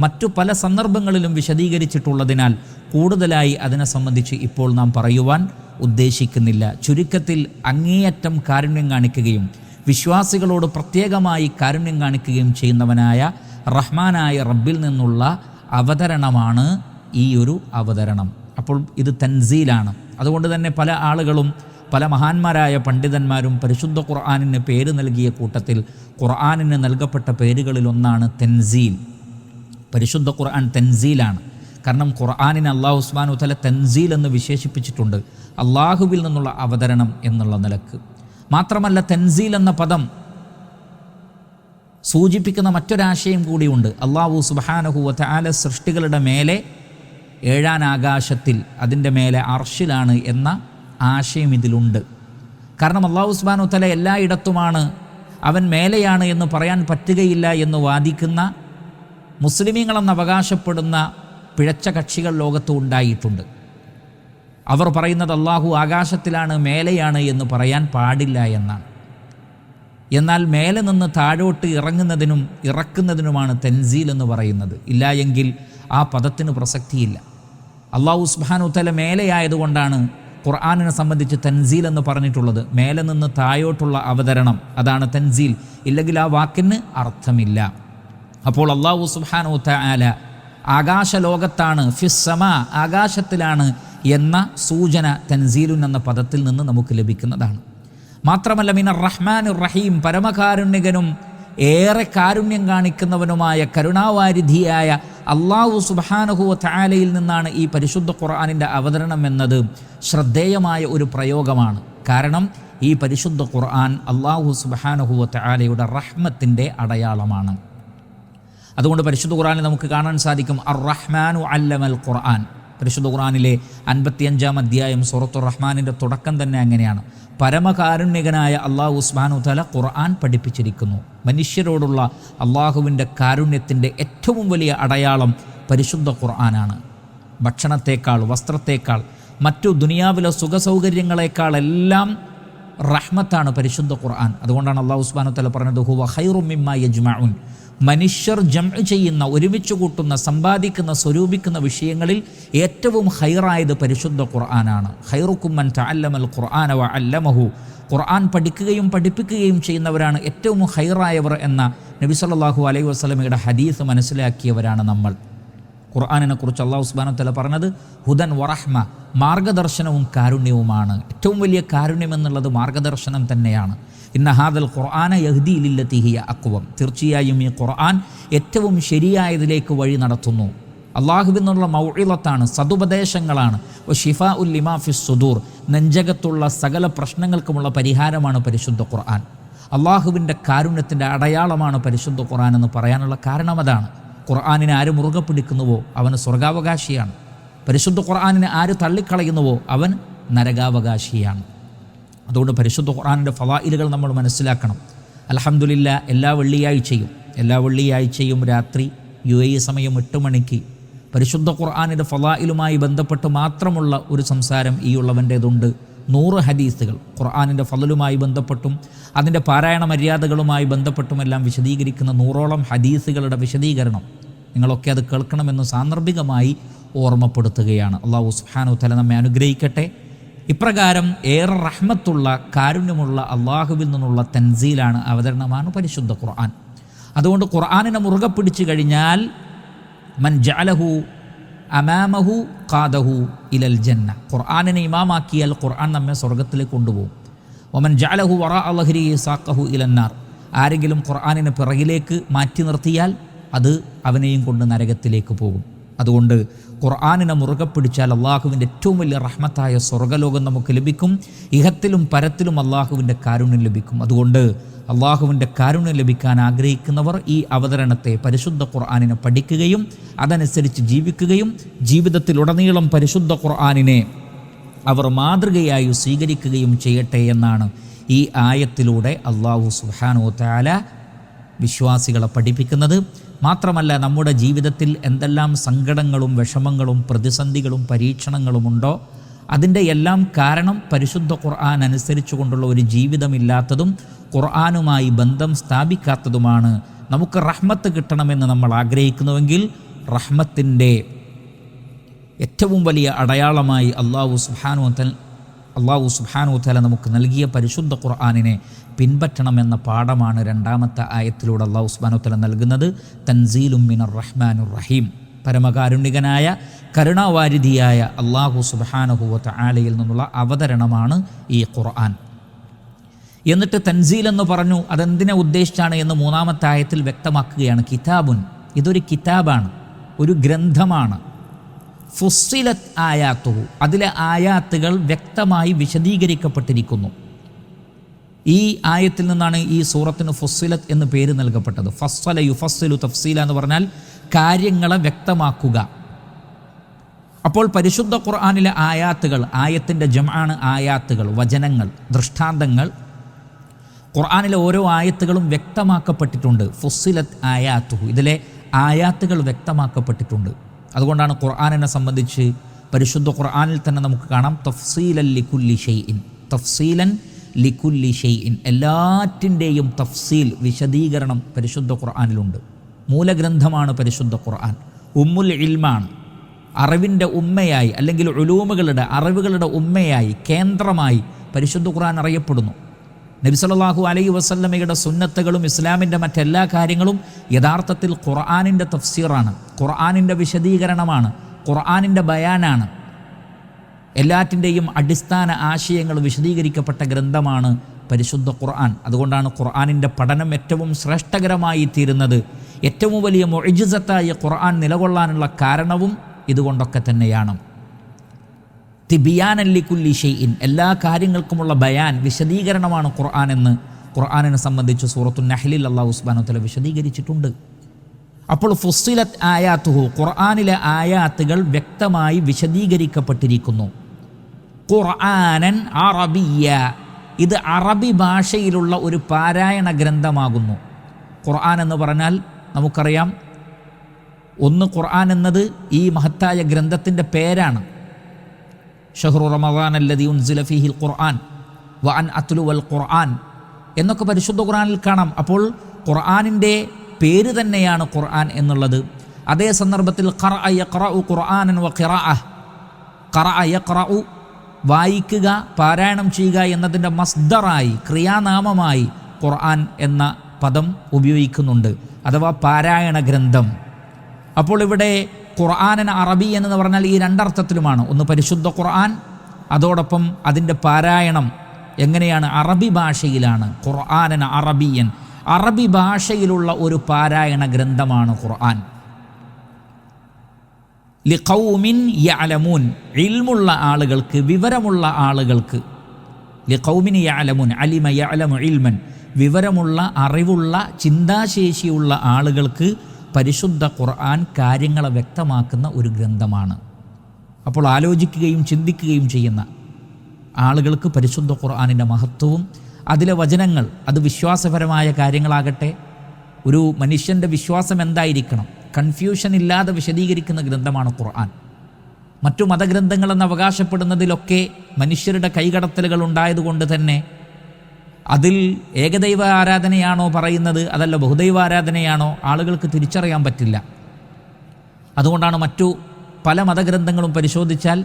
മറ്റു പല സന്ദർഭങ്ങളിലും വിശദീകരിച്ചിട്ടുള്ളതിനാൽ കൂടുതലായി അതിനെ സംബന്ധിച്ച് ഇപ്പോൾ നാം പറയുവാൻ ഉദ്ദേശിക്കുന്നില്ല. ചുരുക്കത്തിൽ അങ്ങേയറ്റം കാരുണ്യം കാണിക്കുകയും വിശ്വാസികളോട് പ്രത്യേകമായി കാരുണ്യം കാണിക്കുകയും ചെയ്യുന്നവനായ റഹ്മാനായ റബ്ബിൽ നിന്നുള്ള അവതരണമാണ് ഈ ഒരു അവതരണം. അപ്പോൾ ഇത് തൻസീലാണ്. അതുകൊണ്ട് തന്നെ പല ആളുകളും, പല മഹാന്മാരായ പണ്ഡിതന്മാരും പരിശുദ്ധ ഖുർആനിന് പേര് നൽകിയ കൂട്ടത്തിൽ ഖുർആനിന് നൽകപ്പെട്ട പേരുകളിലൊന്നാണ് തൻസീൽ. പരിശുദ്ധ ഖുർആൻ തൻസീലാണ്. കാരണം ഖുർആനിനെ അല്ലാഹു സുബ്ഹാനഹു വ തആല തൻസീൽ എന്ന് വിശേഷിപ്പിച്ചിട്ടുണ്ട്, അള്ളാഹുവിൽ നിന്നുള്ള അവതരണം എന്നുള്ള നിലക്ക്. മാത്രമല്ല, തൻസീൽ എന്ന പദം സൂചിപ്പിക്കുന്ന മറ്റൊരാശയം കൂടിയുണ്ട്. അല്ലാഹു സുബ്ഹാനഹു വ തആല സൃഷ്ടികളുടെ മേലെ 7ാം ആകാശത്തിൽ, അതിൻ്റെ മേലെ അർശിലാണ് എന്ന ആശയം ഇതിലുണ്ട്. കാരണം അല്ലാഹു സുബ്ഹാനഹു വ തആല എല്ലായിടത്തുമാണ്, അവൻ മേലെയാണ് എന്ന് പറയാൻ പറ്റുകയില്ല എന്ന് വാദിക്കുന്ന മുസ്ലിമീങ്ങളെന്ന് അവകാശപ്പെടുന്ന പിഴച്ച കക്ഷികൾ ലോകത്ത് ഉണ്ടായിട്ടുണ്ട്. അവർ പറയുന്നത് അല്ലാഹു ആകാശത്തിലാണ്, മേലെയാണ് എന്ന് പറയാൻ പാടില്ല എന്നാണ്. എന്നാൽ മേലെ നിന്ന് താഴോട്ട് ഇറങ്ങുന്നതിനും ഇറക്കുന്നതിനുമാണ് തൻസീൽ എന്ന് പറയുന്നത്. ഇല്ല എങ്കിൽ ആ പദത്തിന് പ്രസക്തിയില്ല. അല്ലാഹു സുബ്ഹാനഹു വ തആല മേലെയായതുകൊണ്ടാണ് ഖുർആനിനെ സംബന്ധിച്ച് തൻസീൽ എന്ന് പറഞ്ഞിട്ടുള്ളത്. മേലെ നിന്ന് താഴോട്ടുള്ള അവതരണം, അതാണ് തൻസീൽ. ഇല്ലെങ്കിൽ ആ വാക്കിന് അർത്ഥമില്ല. അപ്പോൾ അല്ലാഹു സുബ്ഹാനഹു വ തആല ആകാശലോകത്താണ്, ഫിസ്സമാ, ആകാശത്തിലാണ് എന്ന സൂചന തൻസീലുൻ എന്ന പദത്തിൽ നിന്ന് നമുക്ക് ലഭിക്കുന്നതാണ്. മാത്രമല്ല, മിനർ റഹ്മാനിർ റഹീം, പരമകാരുണ്യകനും ഏറെ കാരുണ്യം കാണിക്കുന്നവനുമായ കരുണാവാരിധിയായ അല്ലാഹു സുബ്ഹാനഹു വ തആലയിൽ നിന്നാണ് ഈ പരിശുദ്ധ ഖുർആനിൻ്റെ അവതരണം എന്നത് ശ്രദ്ധേയമായ ഒരു പ്രയോഗമാണ്. കാരണം ഈ പരിശുദ്ധ ഖുർആൻ അല്ലാഹു സുബ്ഹാനഹു വ തആലയുടെ റഹ്മത്തിൻ്റെ അടയാളമാണ്. അതുകൊണ്ട് പരിശുദ്ധ ഖുർആനിൽ നമുക്ക് കാണാൻ സാധിക്കും അർ-റഹ്മാനു അല്ലമൽ ഖുർആൻ. പരിശുദ്ധ ഖുർആനിലെ 55-ാം അധ്യായം സൂറത്തുർ റഹ്മാനിൻ്റെ തുടക്കം തന്നെ അങ്ങനെയാണ്. പരമകാരുണ്യകനായ അല്ലാഹു സുബ്ഹാനഹു വ തആല ഖുർആൻ പഠിപ്പിച്ചിരിക്കുന്നു. മനുഷ്യരോടുള്ള അള്ളാഹുവിൻ്റെ കാരുണ്യത്തിൻ്റെ ഏറ്റവും വലിയ അടയാളം പരിശുദ്ധ ഖുർആനാണ്. ഭക്ഷണത്തേക്കാൾ, വസ്ത്രത്തേക്കാൾ, മറ്റു ദുനിയാവിലെ സുഖസൗകര്യങ്ങളെക്കാളെല്ലാം റഹ്മത്താണ് പരിശുദ്ധ ഖുർആൻ. അതുകൊണ്ടാണ് അല്ലാഹു സുബ്ഹാനഹു വ തആല പറഞ്ഞത് ഹുവ ഖൈറും മിമ്മാ യജ്മഉൻ. മനുഷ്യർ ജംഅ് ചെയ്യുന്ന, ഒരുമിച്ച് കൂട്ടുന്ന, സമ്പാദിക്കുന്ന, സ്വരൂപിക്കുന്ന വിഷയങ്ങളിൽ ഏറ്റവും ഖൈറായത് പരിശുദ്ധ ഖുർആനാണ്. ഖൈറുക്കും മൻ തഅല്ലമൽ ഖുർആന വ അല്ലമഹു. ഖുർആൻ പഠിക്കുകയും പഠിപ്പിക്കുകയും ചെയ്യുന്നവരാണ് ഏറ്റവും ഖൈറായവർ എന്ന നബി സല്ലല്ലാഹു അലൈഹി വസല്ലമയുടെ ഹദീസ് മനസ്സിലാക്കിയവരാണ് നമ്മൾ. ഖുർആനിനെ കുറിച്ച് അല്ലാഹു സുബ്ഹാനഹു വ തആല പറഞ്ഞത് ഹുദൻ വറഹ്മ, മാർഗദർശനവും കാരുണ്യവുമാണ്. ഏറ്റവും വലിയ കാരുണ്യം എന്നുള്ളത് മാർഗദർശനം തന്നെയാണ്. ഇന്ന ഹാദൽ ഖുർആന യഹ്ദി ലില്ലതി ഹിയ അഖ്വം. തീർച്ചയായും ഈ ഖുർആൻ ഏറ്റവും ശരിയായതിലേക്ക് വഴി നടത്തുന്നു. അല്ലാഹുവിൽ നിന്നുള്ള മൗഇളത്താണ്, സതുപദേശങ്ങളാണ്. വശിഫാഉൽ ലിമാ ഫിസ് സുദൂർ, നെഞ്ചകത്തുള്ള സകല പ്രശ്നങ്ങൾക്കുമുള്ള പരിഹാരമാണ് പരിശുദ്ധ ഖുർആൻ. അല്ലാഹുവിൻ്റെ കാരുണ്യത്തിൻ്റെ അടയാളമാണ് പരിശുദ്ധ ഖുർആൻ എന്ന് പറയാനുള്ള കാരണം അതാണ്. ഖുർആനിനെ ആര് മുറുകെ പിടിക്കുന്നുവോ അവന് സ്വർഗാവകാശിയാണ്. പരിശുദ്ധ ഖുർആനിനെ ആര് തള്ളിക്കളയുന്നുവോ അവൻ നരകാവകാശിയാണ്. അതുകൊണ്ട് പരിശുദ്ധ ഖുർആനിൻ്റെ ഫളായിലുകൾ നമ്മൾ മനസ്സിലാക്കണം. അൽഹംദുലില്ലാ, എല്ലാ വെള്ളിയാഴ്ചയും രാത്രി UAE സമയം 8 മണിക്ക് പരിശുദ്ധ ഖുർആനിൻ്റെ ഫളായിലുമായി ബന്ധപ്പെട്ട് മാത്രമുള്ള ഒരു സംസാരം ഈ ഉള്ളവൻ്റേതുണ്ട്. 100 ഹദീസുകൾ ഖുർആനിൻ്റെ ഫളലുമായി ബന്ധപ്പെട്ടും അതിൻ്റെ പാരായണ മര്യാദകളുമായി ബന്ധപ്പെട്ടുമെല്ലാം വിശദീകരിക്കുന്ന 100ഓളം ഹദീസുകളുടെ വിശദീകരണം നിങ്ങളൊക്കെ അത് കേൾക്കണമെന്ന് സാന്ദർഭികമായി ഓർമ്മപ്പെടുത്തുകയാണ്. അല്ലാഹു സുബ്ഹാനഹു വ തആല നമ്മെ അനുഗ്രഹിക്കട്ടെ. ഇപ്രകാരം ഏറെ റഹ്മത്തുള്ള, കാരുണ്യമുള്ള അള്ളാഹുവിൽ നിന്നുള്ള തൻസീലാണ്, അവതരണമാണ് പരിശുദ്ധ ഖുർആൻ. അതുകൊണ്ട് ഖുർആനിനെ മുറുകെ പിടിച്ചു കഴിഞ്ഞാൽ മൻ ജഅലഹു അമാമഹു ഖാദഹു ഇലൽ ജന്ന. ഖുർആനിനെ ഇമാമാക്കിയാൽ ഖുർആൻ നമ്മെ സ്വർഗത്തിലേക്ക് കൊണ്ടുപോകും. വമൻ ജഅലഹു വറാഅ ളഹ്രിഹി സാഖഹു ഇലന്നാർ. ആരെങ്കിലും ഖുർആനിനെ പിറകിലേക്ക് മാറ്റി നിർത്തിയാൽ അത് അവനെയും കൊണ്ട് നരകത്തിലേക്ക് പോകും. അതുകൊണ്ട് ഖുർആനിനെ മുറുകെ പിടിച്ചാൽ അള്ളാഹുവിൻ്റെ ഏറ്റവും വലിയ റഹ്മത്തായ സ്വർഗ്ഗലോകം നമുക്ക് ലഭിക്കും. ഇഹത്തിലും പരത്തിലും അള്ളാഹുവിൻ്റെ കാരുണ്യം ലഭിക്കും. അതുകൊണ്ട് അള്ളാഹുവിൻ്റെ കാരുണ്യം ലഭിക്കാൻ ആഗ്രഹിക്കുന്നവർ ഈ അവതരണത്തെ, പരിശുദ്ധ ഖുർആനിനെ പഠിക്കുകയും അതനുസരിച്ച് ജീവിക്കുകയും ജീവിതത്തിലുടനീളം പരിശുദ്ധ ഖുർആനിനെ അവർ മാതൃകയായി സ്വീകരിക്കുകയും ചെയ്യട്ടെ എന്നാണ് ഈ ആയത്തിലൂടെ അല്ലാഹു സുബ്ഹാനഹു വ തആല വിശ്വാസികളെ പഠിപ്പിക്കുന്നത്. മാത്രമല്ല, നമ്മുടെ ജീവിതത്തിൽ എന്തെല്ലാം സങ്കടങ്ങളും വിഷമങ്ങളും പ്രതിസന്ധികളും പരീക്ഷണങ്ങളുമുണ്ടോ അതിൻ്റെ എല്ലാം കാരണം പരിശുദ്ധ ഖുർആൻ അനുസരിച്ചു കൊണ്ടുള്ള ഒരു ജീവിതമില്ലാത്തതും ഖുർആനുമായി ബന്ധം സ്ഥാപിക്കാത്തതുമാണ്. നമുക്ക് റഹ്മത്ത് കിട്ടണമെന്ന് നമ്മൾ ആഗ്രഹിക്കുന്നുവെങ്കിൽ റഹ്മത്തിൻ്റെ ഏറ്റവും വലിയ അടയാളമായി അല്ലാഹു സുബ്ഹാനഹു വ തആല നമുക്ക് നൽകിയ പരിശുദ്ധ ഖുർആനിനെ പിൻപറ്റണമെന്ന പാഠമാണ് 2ാമത്തെ ആയത്തിലൂടെ അല്ലാഹു സുബ്ഹാനഹു വ തആല നൽകുന്നത്. തൻസീലും മിനർ റഹ്മാനിർ റഹീം. പരമകാരുണ്യകനായ കരുണാവാരിധിയായ അല്ലാഹു സുബ്ഹാനഹു വ തആലയിൽ നിന്നുള്ള അവതരണമാണ് ഈ ഖുർആൻ. എന്നിട്ട് തൻസീൽ എന്ന് പറഞ്ഞു, അതെന്തിനെ ഉദ്ദേശിച്ചാണ് എന്ന് 3ാമത്തെ ആയത്തിൽ വ്യക്തമാക്കുകയാണ്. കിതാബുൻ, ഇതൊരു കിതാബാണ്, ഒരു ഗ്രന്ഥമാണ്. ഫുസ്സിലത് ആയാത്തുഹു, അതിലെ ആയാത്തുകൾ വ്യക്തമായി വിശദീകരിക്കപ്പെട്ടിരിക്കുന്നു. ഈ ആയത്തിൽ നിന്നാണ് ഈ സൂറത്തിന് ഫുസ്സിലത്ത് എന്ന് പേര് നൽകപ്പെട്ടത്. ഫസ്സല യുഫസ്സിലു തഫ്സീല എന്ന് പറഞ്ഞാൽ കാര്യങ്ങളെ വ്യക്തമാക്കുക. അപ്പോൾ പരിശുദ്ധ ഖുർആനിലെ ആയാത്തുകൾ, ആയത്തിൻ്റെ ജംആണ് ആയാത്തുകൾ, വചനങ്ങൾ, ദൃഷ്ടാന്തങ്ങൾ. ഖുർആനിലെ ഓരോ ആയത്തുകളും വ്യക്തമാക്കപ്പെട്ടിട്ടുണ്ട്. ഫുസ്സിലത്ത് ആയാത്തുഹു, ഇതിലെ ആയാത്തുകൾ വ്യക്തമാക്കപ്പെട്ടിട്ടുണ്ട്. അതുകൊണ്ടാണ് ഖുർആനിനെ സംബന്ധിച്ച് പരിശുദ്ധ ഖുർആനിൽ തന്നെ നമുക്ക് കാണാം തഫ്സീലൻ ലികുല്ലി ഷൈഇൻ, തഫ്സീലൻ ലികുല്ലി ഷൈഇൻ, എല്ലാറ്റിൻ്റെയും തഫ്സീൽ, വിശദീകരണം പരിശുദ്ധ ഖുർആനിലുണ്ട്. മൂലഗ്രന്ഥമാണ് പരിശുദ്ധ ഖുർആൻ. ഉമ്മുൽ ഇൽമാണ്, അറിവിൻ്റെ ഉമ്മയായി അല്ലെങ്കിൽ ഉലൂമുകളുടെ, അറിവുകളുടെ ഉമ്മയായി, കേന്ദ്രമായി പരിശുദ്ധ ഖുർആൻ അറിയപ്പെടുന്നു. നബി സല്ലല്ലാഹു അലൈഹി വസല്ലമയുടെ സുന്നത്തുകളും ഇസ്ലാമിൻ്റെ മറ്റെല്ലാ കാര്യങ്ങളും യഥാർത്ഥത്തിൽ ഖുർആനിൻ്റെ തഫ്സീറാണ്, ഖുർആനിൻ്റെ വിശദീകരണമാണ്, ഖുർആനിൻ്റെ ബയാനാണ്. എല്ലാറ്റിൻ്റെയും അടിസ്ഥാന ആശയങ്ങൾ വിശദീകരിക്കപ്പെട്ട ഗ്രന്ഥമാണ് പരിശുദ്ധ ഖുർആൻ. അതുകൊണ്ടാണ് ഖുർആനിൻ്റെ പഠനം ഏറ്റവും ശ്രേഷ്ഠകരമായി തീരുന്നത്. ഏറ്റവും വലിയ മുഅ്ജിസത്തായ ഖുർആൻ നിലകൊള്ളാനുള്ള കാരണവും ഇതുകൊണ്ടൊക്കെ തന്നെയാണ്. തിബിയാനൻ ലികുല്ലി ഷൈഇൻ, എല്ലാ കാര്യങ്ങൾക്കുമുള്ള ബയാൻ, വിശദീകരണമാണ് ഖുർആൻ എന്ന് ഖുർആനിനെ സംബന്ധിച്ച് സൂറത്തുൻ നഹ്ലിൽ അല്ലാഹു സുബ്ഹാനഹു വ തആല വിശദീകരിച്ചിട്ടുണ്ട്. അപ്പോൾ ഫുസ്സിലത്ത് ആയാത്തുഹു, ഖുർആനിലെ ആയാത്തുകൾ വ്യക്തമായി വിശദീകരിക്കപ്പെട്ടിരിക്കുന്നു. ഖുർആനൻ അറബിയ്യ, ഇത് അറബി ഭാഷയിലുള്ള ഒരു പാരായണ ഗ്രന്ഥമാകുന്നു. ഖുർആൻ എന്ന് പറഞ്ഞാൽ നമുക്കറിയാം, ഒന്ന് ഖുർആൻ എന്നത് ഈ മഹത്തായ ഗ്രന്ഥത്തിൻ്റെ പേരാണ്. ഷഹ്റു റമദാൻ അല്ലദീ ഉൻസില ഫീഹിൽ ഖുർആൻ വ അൻ അത്ലുവൽ ഖുർആൻ എന്നൊക്കെ പരിശുദ്ധ ഖുർആനിൽ കാണാം. അപ്പോൾ ഖുർആനിൻ്റെ പേര് തന്നെയാണ് ഖുർആൻ എന്നുള്ളത്. അതേ സന്ദർഭത്തിൽ ഖറഅ യഖറഉ ഖുർആനൻ വ ഖിറാഅ, ഖറഅ യഖറഉ വായിക്കുക, പാരായണം ചെയ്യുക എന്നതിൻ്റെ മസ്ദറായി, ക്രിയാനാമമായി ഖുർആൻ എന്ന പദം ഉപയോഗിക്കുന്നുണ്ട്, അഥവാ പാരായണ ഗ്രന്ഥം. അപ്പോൾ ഇവിടെ ഖുർആനൻ അറബി എന്ന് പറഞ്ഞാൽ ഈ രണ്ടർത്ഥത്തിലുമാണ്. ഒന്ന് പരിശുദ്ധ ഖുർആൻ, അതോടൊപ്പം അതിൻ്റെ പാരായണം എങ്ങനെയാണ്? അറബി ഭാഷയിലാണ്. ഖുർആനൻ അറബിയൻ, അറബി ഭാഷയിലുള്ള ഒരു പാരായണ ഗ്രന്ഥമാണ് ഖുർആൻ. ലിഖൗമിൻ യഅലമൂൻ, ഇൽമുള്ള ആളുകൾക്ക്, വിവരമുള്ള ആളുകൾക്ക്. ലിഖൗമിൻ യഅലമൂൻ, അലിമ യഅലമു ഇൽമൻ, വിവരമുള്ള, അറിവുള്ള, ചിന്താശേഷിയുള്ള ആളുകൾക്ക് പരിശുദ്ധ ഖുർആൻ കാര്യങ്ങളെ വ്യക്തമാക്കുന്ന ഒരു ഗ്രന്ഥമാണ്. അപ്പോൾ ആലോചിക്കുകയും ചിന്തിക്കുകയും ചെയ്യുന്ന ആളുകൾക്ക് പരിശുദ്ധ ഖുർആനിൻ്റെ മഹത്വവും അതിലെ വചനങ്ങൾ, അത് വിശ്വാസപരമായ കാര്യങ്ങളാകട്ടെ, ഒരു മനുഷ്യൻ്റെ വിശ്വാസം എന്തായിരിക്കണം, കൺഫ്യൂഷൻ ഇല്ലാതെ വിശദീകരിക്കുന്ന ഗ്രന്ഥമാണ് ഖുർആൻ. മറ്റു മതഗ്രന്ഥങ്ങളെന്ന് അവകാശപ്പെടുന്നതിലൊക്കെ മനുഷ്യരുടെ കൈകടത്തലുകൾ ഉണ്ടായതുകൊണ്ട് തന്നെ അതിൽ ഏകദൈവ ആരാധനയാണോ പറയുന്നത്, അതല്ല ബഹുദൈവ ആരാധനയാണോ, ആളുകൾക്ക് തിരിച്ചറിയാൻ പറ്റില്ല. അതുകൊണ്ടാണ് മറ്റു പല മതഗ്രന്ഥങ്ങളും പരിശോധിച്ചാൽ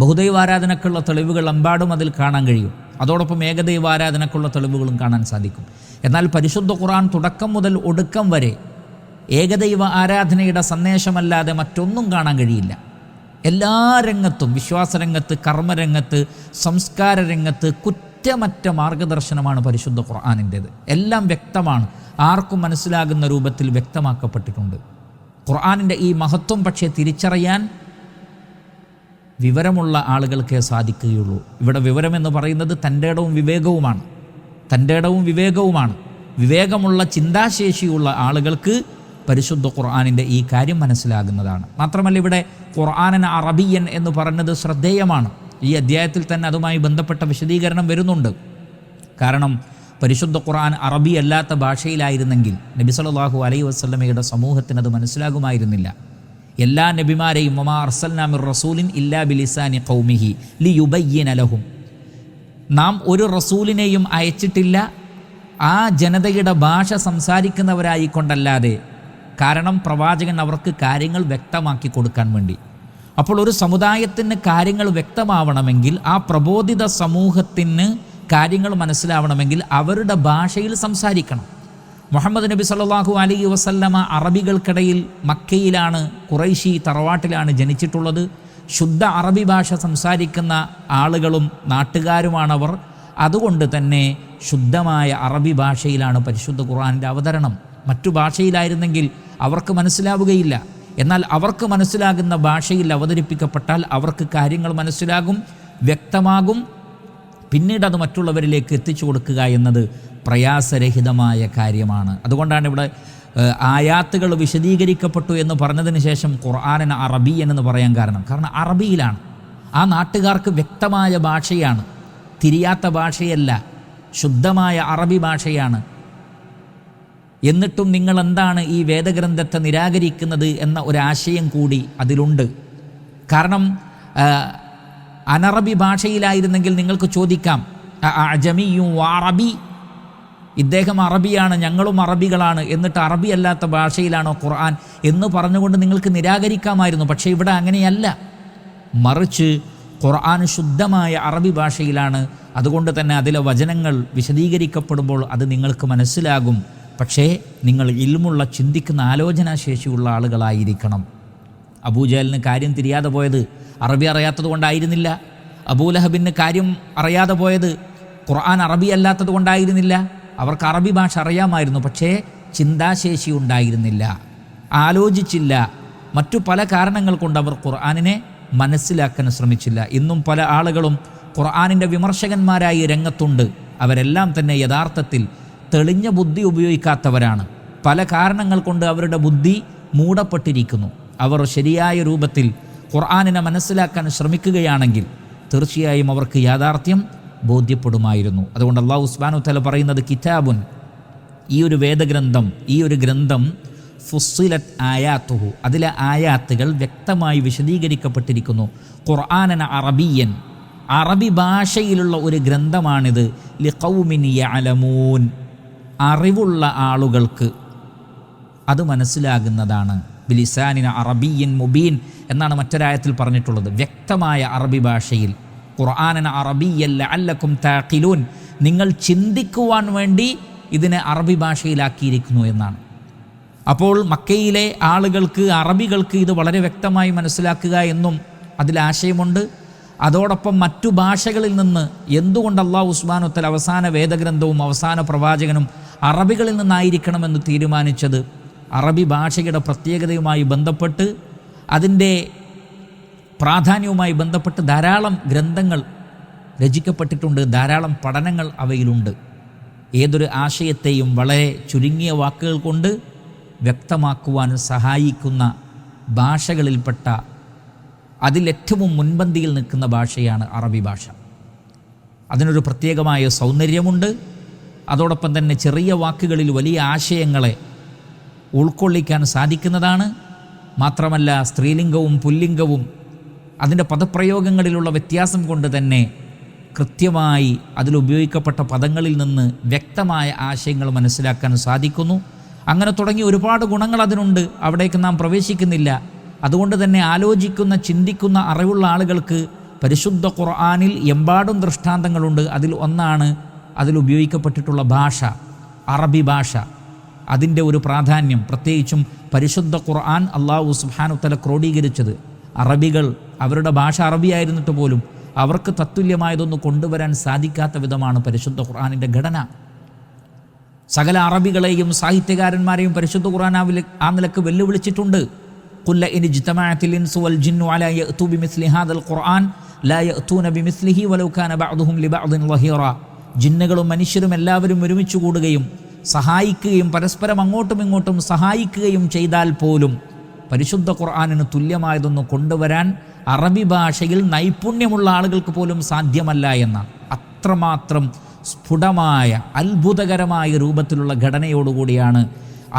ബഹുദൈവ ആരാധനക്കുള്ള തെളിവുകൾ എമ്പാടും അതിൽ കാണാൻ കഴിയും. അതോടൊപ്പം ഏകദൈവ ആരാധനക്കുള്ള തെളിവുകളും കാണാൻ സാധിക്കും. എന്നാൽ പരിശുദ്ധ ഖുർആൻ തുടക്കം മുതൽ ഒടുക്കം വരെ ഏകദൈവ ആരാധനയുടെ സന്ദേശമല്ലാതെ മറ്റൊന്നും കാണാൻ കഴിയില്ല. എല്ലാ രംഗത്തും, വിശ്വാസരംഗത്ത്, കർമ്മരംഗത്ത്, സംസ്കാര രംഗത്ത് കുറ്റമറ്റ മാർഗദർശനമാണ് പരിശുദ്ധ ഖുർആനിൻ്റേത്. എല്ലാം വ്യക്തമാണ്, ആർക്കും മനസ്സിലാകുന്ന രൂപത്തിൽ വ്യക്തമാക്കപ്പെട്ടിട്ടുണ്ട്. ഖുർആനിൻ്റെ ഈ മഹത്വം പക്ഷേ തിരിച്ചറിയാൻ വിവരമുള്ള ആളുകൾക്കേ സാധിക്കുകയുള്ളൂ. ഇവിടെ വിവരമെന്ന് പറയുന്നത് തൻ്റെ ഇടവും വിവേകവുമാണ്. തൻ്റെ ഇടവും വിവേകവുമാണ്. വിവേകമുള്ള, ചിന്താശേഷിയുള്ള ആളുകൾക്ക് പരിശുദ്ധ ഖുർആനിൻ്റെ ഈ കാര്യം മനസ്സിലാകുന്നതാണ്. മാത്രമല്ല ഇവിടെ ഖുർആനൻ അറബിയൻ എന്ന് പറഞ്ഞത് ശ്രദ്ധേയമാണ്. ഈ അധ്യായത്തിൽ തന്നെ അതുമായി ബന്ധപ്പെട്ട വിശദീകരണം വരുന്നുണ്ട്. കാരണം പരിശുദ്ധ ഖുർആൻ അറബി അല്ലാത്ത ഭാഷയിലായിരുന്നെങ്കിൽ നബി സല്ലല്ലാഹു അലൈഹി വസല്ലമയുടെ സമൂഹത്തിന് അത് മനസ്സിലാകുമായിരുന്നില്ല. എല്ലാ നബിമാരെയും വമാ അർസൽനാ മിർ റസൂലിൻ ഇല്ലാ ബിലിസാനി ഖൗമിഹി ലിയുബയ്യിന ലഹും, നാം ഒരു റസൂലിനെയും അയച്ചിട്ടില്ല ആ ജനതയുടെ ഭാഷ സംസാരിക്കുന്നവരായിക്കൊണ്ടല്ലാതെ. കാരണം പ്രവാചകൻ അവർക്ക് കാര്യങ്ങൾ വ്യക്തമാക്കി കൊടുക്കാൻ വേണ്ടി. അപ്പോൾ ഒരു സമുദായത്തിന് കാര്യങ്ങൾ വ്യക്തമാവണമെങ്കിൽ, ആ പ്രബോധിത സമൂഹത്തിന് കാര്യങ്ങൾ മനസ്സിലാവണമെങ്കിൽ അവരുടെ ഭാഷയിൽ സംസാരിക്കണം. മുഹമ്മദ് നബി സല്ലല്ലാഹു അലൈഹി വസല്ലമ അറബികൾക്കിടയിൽ മക്കയിലാണ്, ഖുറൈശി തറവാട്ടിലാണ് ജനിച്ചിട്ടുള്ളത്. ശുദ്ധ അറബി ഭാഷ സംസാരിക്കുന്ന ആളുകളും നാട്ടുകാരുമാണവർ. അതുകൊണ്ട് തന്നെ ശുദ്ധമായ അറബി ഭാഷയിലാണ് പരിശുദ്ധ ഖുർആനിൻ്റെ അവതരണം. മറ്റു ഭാഷയിലായിരുന്നെങ്കിൽ അവർക്ക് മനസ്സിലാവുകയില്ല. എന്നാൽ അവർക്ക് മനസ്സിലാകുന്ന ഭാഷയിൽ അവതരിപ്പിക്കപ്പെട്ടാൽ അവർക്ക് കാര്യങ്ങൾ മനസ്സിലാകും, വ്യക്തമാകും. പിന്നീട് അത് മറ്റുള്ളവരിലേക്ക് എത്തിച്ചു കൊടുക്കുക എന്നത് പ്രയാസരഹിതമായ കാര്യമാണ്. അതുകൊണ്ടാണ് ഇവിടെ ആയാത്തുകൾ വിശദീകരിക്കപ്പെട്ടു എന്ന് പറഞ്ഞതിന് ശേഷം ഖുർആനൻ അറബിയൻ എന്ന് പറയാൻ കാരണം അറബിയിലാണ്. ആ നാട്ടുകാർക്ക് വ്യക്തമായ ഭാഷയാണ്, തിരിയാത്ത ഭാഷയല്ല, ശുദ്ധമായ അറബി ഭാഷയാണ്. എന്നിട്ടും നിങ്ങൾ എന്താണ് ഈ വേദഗ്രന്ഥത്തെ നിരാകരിക്കുന്നത് എന്ന ഒരാശയം കൂടി അതിലുണ്ട്. കാരണം അനറബി ഭാഷയിലായിരുന്നെങ്കിൽ നിങ്ങൾക്ക് ചോദിക്കാം, അജമിയും അറബി, ഇദ്ദേഹം അറബിയാണ്, ഞങ്ങളും അറബികളാണ്, എന്നിട്ട് അറബി അല്ലാത്ത ഭാഷയിലാണോ ഖുർആൻ എന്ന് പറഞ്ഞുകൊണ്ട് നിങ്ങൾക്ക് നിരാകരിക്കാമായിരുന്നു. പക്ഷേ ഇവിടെ അങ്ങനെയല്ല. മറിച്ച് ഖുർആൻ ശുദ്ധമായ അറബി ഭാഷയിലാണ്. അതുകൊണ്ട് തന്നെ അതിലെ വചനങ്ങൾ വിശദീകരിക്കപ്പെടുമ്പോൾ അത് നിങ്ങൾക്ക് മനസ്സിലാകും. പക്ഷേ നിങ്ങൾ ഇൽമുള്ള, ചിന്തിക്കുന്ന, ആലോചനാശേഷിയുള്ള ആളുകളായിരിക്കണം. അബൂജഹലിന് കാര്യം തിരിയാതെ പോയത് അറബി അറിയാത്തത് കൊണ്ടായിരുന്നില്ല. അബൂലഹബിന് കാര്യം അറിയാതെ പോയത് ഖുർആൻ അറബി അല്ലാത്തത് കൊണ്ടായിരുന്നില്ല. അവർക്ക് അറബി ഭാഷ അറിയാമായിരുന്നു, പക്ഷേ ചിന്താശേഷി ഉണ്ടായിരുന്നില്ല, ആലോചിച്ചില്ല. മറ്റു പല കാരണങ്ങൾ കൊണ്ട് അവർ ഖുർആനിനെ മനസ്സിലാക്കാൻ ശ്രമിച്ചില്ല. ഇന്നും പല ആളുകളും ഖുർആനിൻ്റെ വിമർശകന്മാരായി രംഗത്തുണ്ട്. അവരെല്ലാം തന്നെ യഥാർത്ഥത്തിൽ തെളിഞ്ഞ ബുദ്ധി ഉപയോഗിക്കാത്തവരാണ്. പല കാരണങ്ങൾ കൊണ്ട് അവരുടെ ബുദ്ധി മൂടപ്പെട്ടിരിക്കുന്നു. അവർ ശരിയായ രൂപത്തിൽ ഖുർആനിനെ മനസ്സിലാക്കാൻ ശ്രമിക്കുകയാണെങ്കിൽ തീർച്ചയായും അവർക്ക് യാഥാർത്ഥ്യം ബോധ്യപ്പെടുമായിരുന്നു. അതുകൊണ്ട് അല്ലാഹു സുബ്ഹാനഹു വ തആല പറയുന്നത് കിതാബുൻ, ഈ ഒരു വേദഗ്രന്ഥം, ഈ ഒരു ഗ്രന്ഥം ഫുസ്സിലത് ആയാത്തുഹു, അതിലെ ആയാത്തുകൾ വ്യക്തമായി വിശദീകരിക്കപ്പെട്ടിരിക്കുന്നു. ഖുർആനൻ അറബിയൻ, അറബി ഭാഷയിലുള്ള ഒരു ഗ്രന്ഥമാണിത്. ലിഖൗമിൻ യഅലമൂൻ, അറിവുള്ള ആളുകൾക്ക് അത് മനസ്സിലാകുന്നതാണ്. ബിലിസാനിൻ അറബിയ്യൻ മുബീൻ എന്നാണ് മറ്റൊരായത്തിൽ പറഞ്ഞിട്ടുള്ളത്. വ്യക്തമായ അറബി ഭാഷയിൽ. ഖുർആനൻ അറബിയ്യൻ ലഅല്ലക്കും തഅഖിലൂൻ, നിങ്ങൾ ചിന്തിക്കുവാൻ വേണ്ടി ഇതിനെ അറബി ഭാഷയിലാക്കിയിരിക്കുന്നു എന്നാണ്. അപ്പോൾ മക്കയിലെ ആളുകൾക്ക്, അറബികൾക്ക് ഇത് വളരെ വ്യക്തമായി മനസ്സിലാക്കുക എന്നും അതിലാശയമുണ്ട്. അതോടൊപ്പം മറ്റു ഭാഷകളിൽ നിന്ന് എന്തുകൊണ്ട് അല്ലാഹു സുബ്ഹാനഹു വ തആല അവസാന വേദഗ്രന്ഥവും അവസാന പ്രവാചകനും അറബികളിൽ നിന്നായിരിക്കണമെന്ന് തീരുമാനിച്ചത് അറബി ഭാഷയുടെ പ്രത്യേകതയുമായി ബന്ധപ്പെട്ട്, അതിൻ്റെ പ്രാധാന്യവുമായി ബന്ധപ്പെട്ട് ധാരാളം ഗ്രന്ഥങ്ങൾ രചിക്കപ്പെട്ടിട്ടുണ്ട്, ധാരാളം പഠനങ്ങൾ അവയിലുണ്ട്. ഏതൊരു ആശയത്തെയും വളരെ ചുരുങ്ങിയ വാക്കുകൾ കൊണ്ട് വ്യക്തമാക്കുവാൻ സഹായിക്കുന്ന ഭാഷകളിൽപ്പെട്ട അതിലേറ്റവും മുൻപന്തിയിൽ നിൽക്കുന്ന ഭാഷയാണ് അറബി ഭാഷ. അതിനൊരു പ്രത്യേകമായ സൗന്ദര്യമുണ്ട്. അതോടൊപ്പം തന്നെ ചെറിയ വാക്കുകളിൽ വലിയ ആശയങ്ങളെ ഉൾക്കൊള്ളിക്കാൻ സാധിക്കുന്നതാണ്. മാത്രമല്ല സ്ത്രീലിംഗവും പുല്ലിംഗവും അതിൻ്റെ പദപ്രയോഗങ്ങളിലുള്ള വ്യത്യാസം കൊണ്ട് തന്നെ കൃത്യമായി അതിലുപയോഗിക്കപ്പെട്ട പദങ്ങളിൽ നിന്ന് വ്യക്തമായ ആശയങ്ങൾ മനസ്സിലാക്കാൻ സാധിക്കുന്നു. അങ്ങനെ തുടങ്ങി ഒരുപാട് ഗുണങ്ങൾ അതിനുണ്ട്. അവിടേക്ക് നാം പ്രവേശിക്കുന്നില്ല. അതുകൊണ്ട് തന്നെ ആലോചിക്കുന്ന, ചിന്തിക്കുന്ന അറിവുള്ള ആളുകൾക്ക് പരിശുദ്ധ ഖുർആനിൽ എമ്പാടും ദൃഷ്ടാന്തങ്ങളുണ്ട്. അതിൽ ഒന്നാണ് അതിലുപയോഗിക്കപ്പെട്ടിട്ടുള്ള ഭാഷ, അറബി ഭാഷ, അതിൻ്റെ ഒരു പ്രാധാന്യം. പ്രത്യേകിച്ചും പരിശുദ്ധ ഖുർആൻ അല്ലാഹു സുബ്ഹാനഹു വ തആല ക്രോഡീകരിച്ചത് അറബികൾ, അവരുടെ ഭാഷ അറബിയായിരുന്നിട്ട് പോലും അവർക്ക് തത്തുല്യമായതൊന്നും കൊണ്ടുവരാൻ സാധിക്കാത്ത വിധമാണ് പരിശുദ്ധ ഖുർആനിൻ്റെ ഘടന. സകല അറബികളെയും സാഹിത്യകാരന്മാരെയും പരിശുദ്ധ ഖുർആൻ ആ നിലക്ക് വെല്ലുവിളിച്ചിട്ടുണ്ട്. ഖുൽ ഇൻ ഇജ്തമഅത്തിൽ ഇൻസു വൽ ജിന്നു അലാ യഅതു ബിമിസ്ലി ഹാദൽ ഖുർആൻ ലാ യഅതൂന ബിമിസ്ലിഹി വലൗ കാന ബഅദുഹും ലിബഅദിൻ ളഹീറ. ജിന്നുകളും മനുഷ്യരും എല്ലാവരും ഒരുമിച്ച് കൂടുകയും സഹായിക്കുകയും പരസ്പരം അങ്ങോട്ടും ഇങ്ങോട്ടും സഹായിക്കുകയും ചെയ്താൽ പോലും പരിശുദ്ധ ഖുർആനിന് തുല്യമായതൊന്നും കൊണ്ടുവരാൻ അറബി ഭാഷയിൽ നൈപുണ്യമുള്ള ആളുകൾക്ക് പോലും സാധ്യമല്ല എന്നാണ്. അത്രമാത്രം സ്ഫുടമായ, അത്ഭുതകരമായ രൂപത്തിലുള്ള ഘടനയോടുകൂടിയാണ്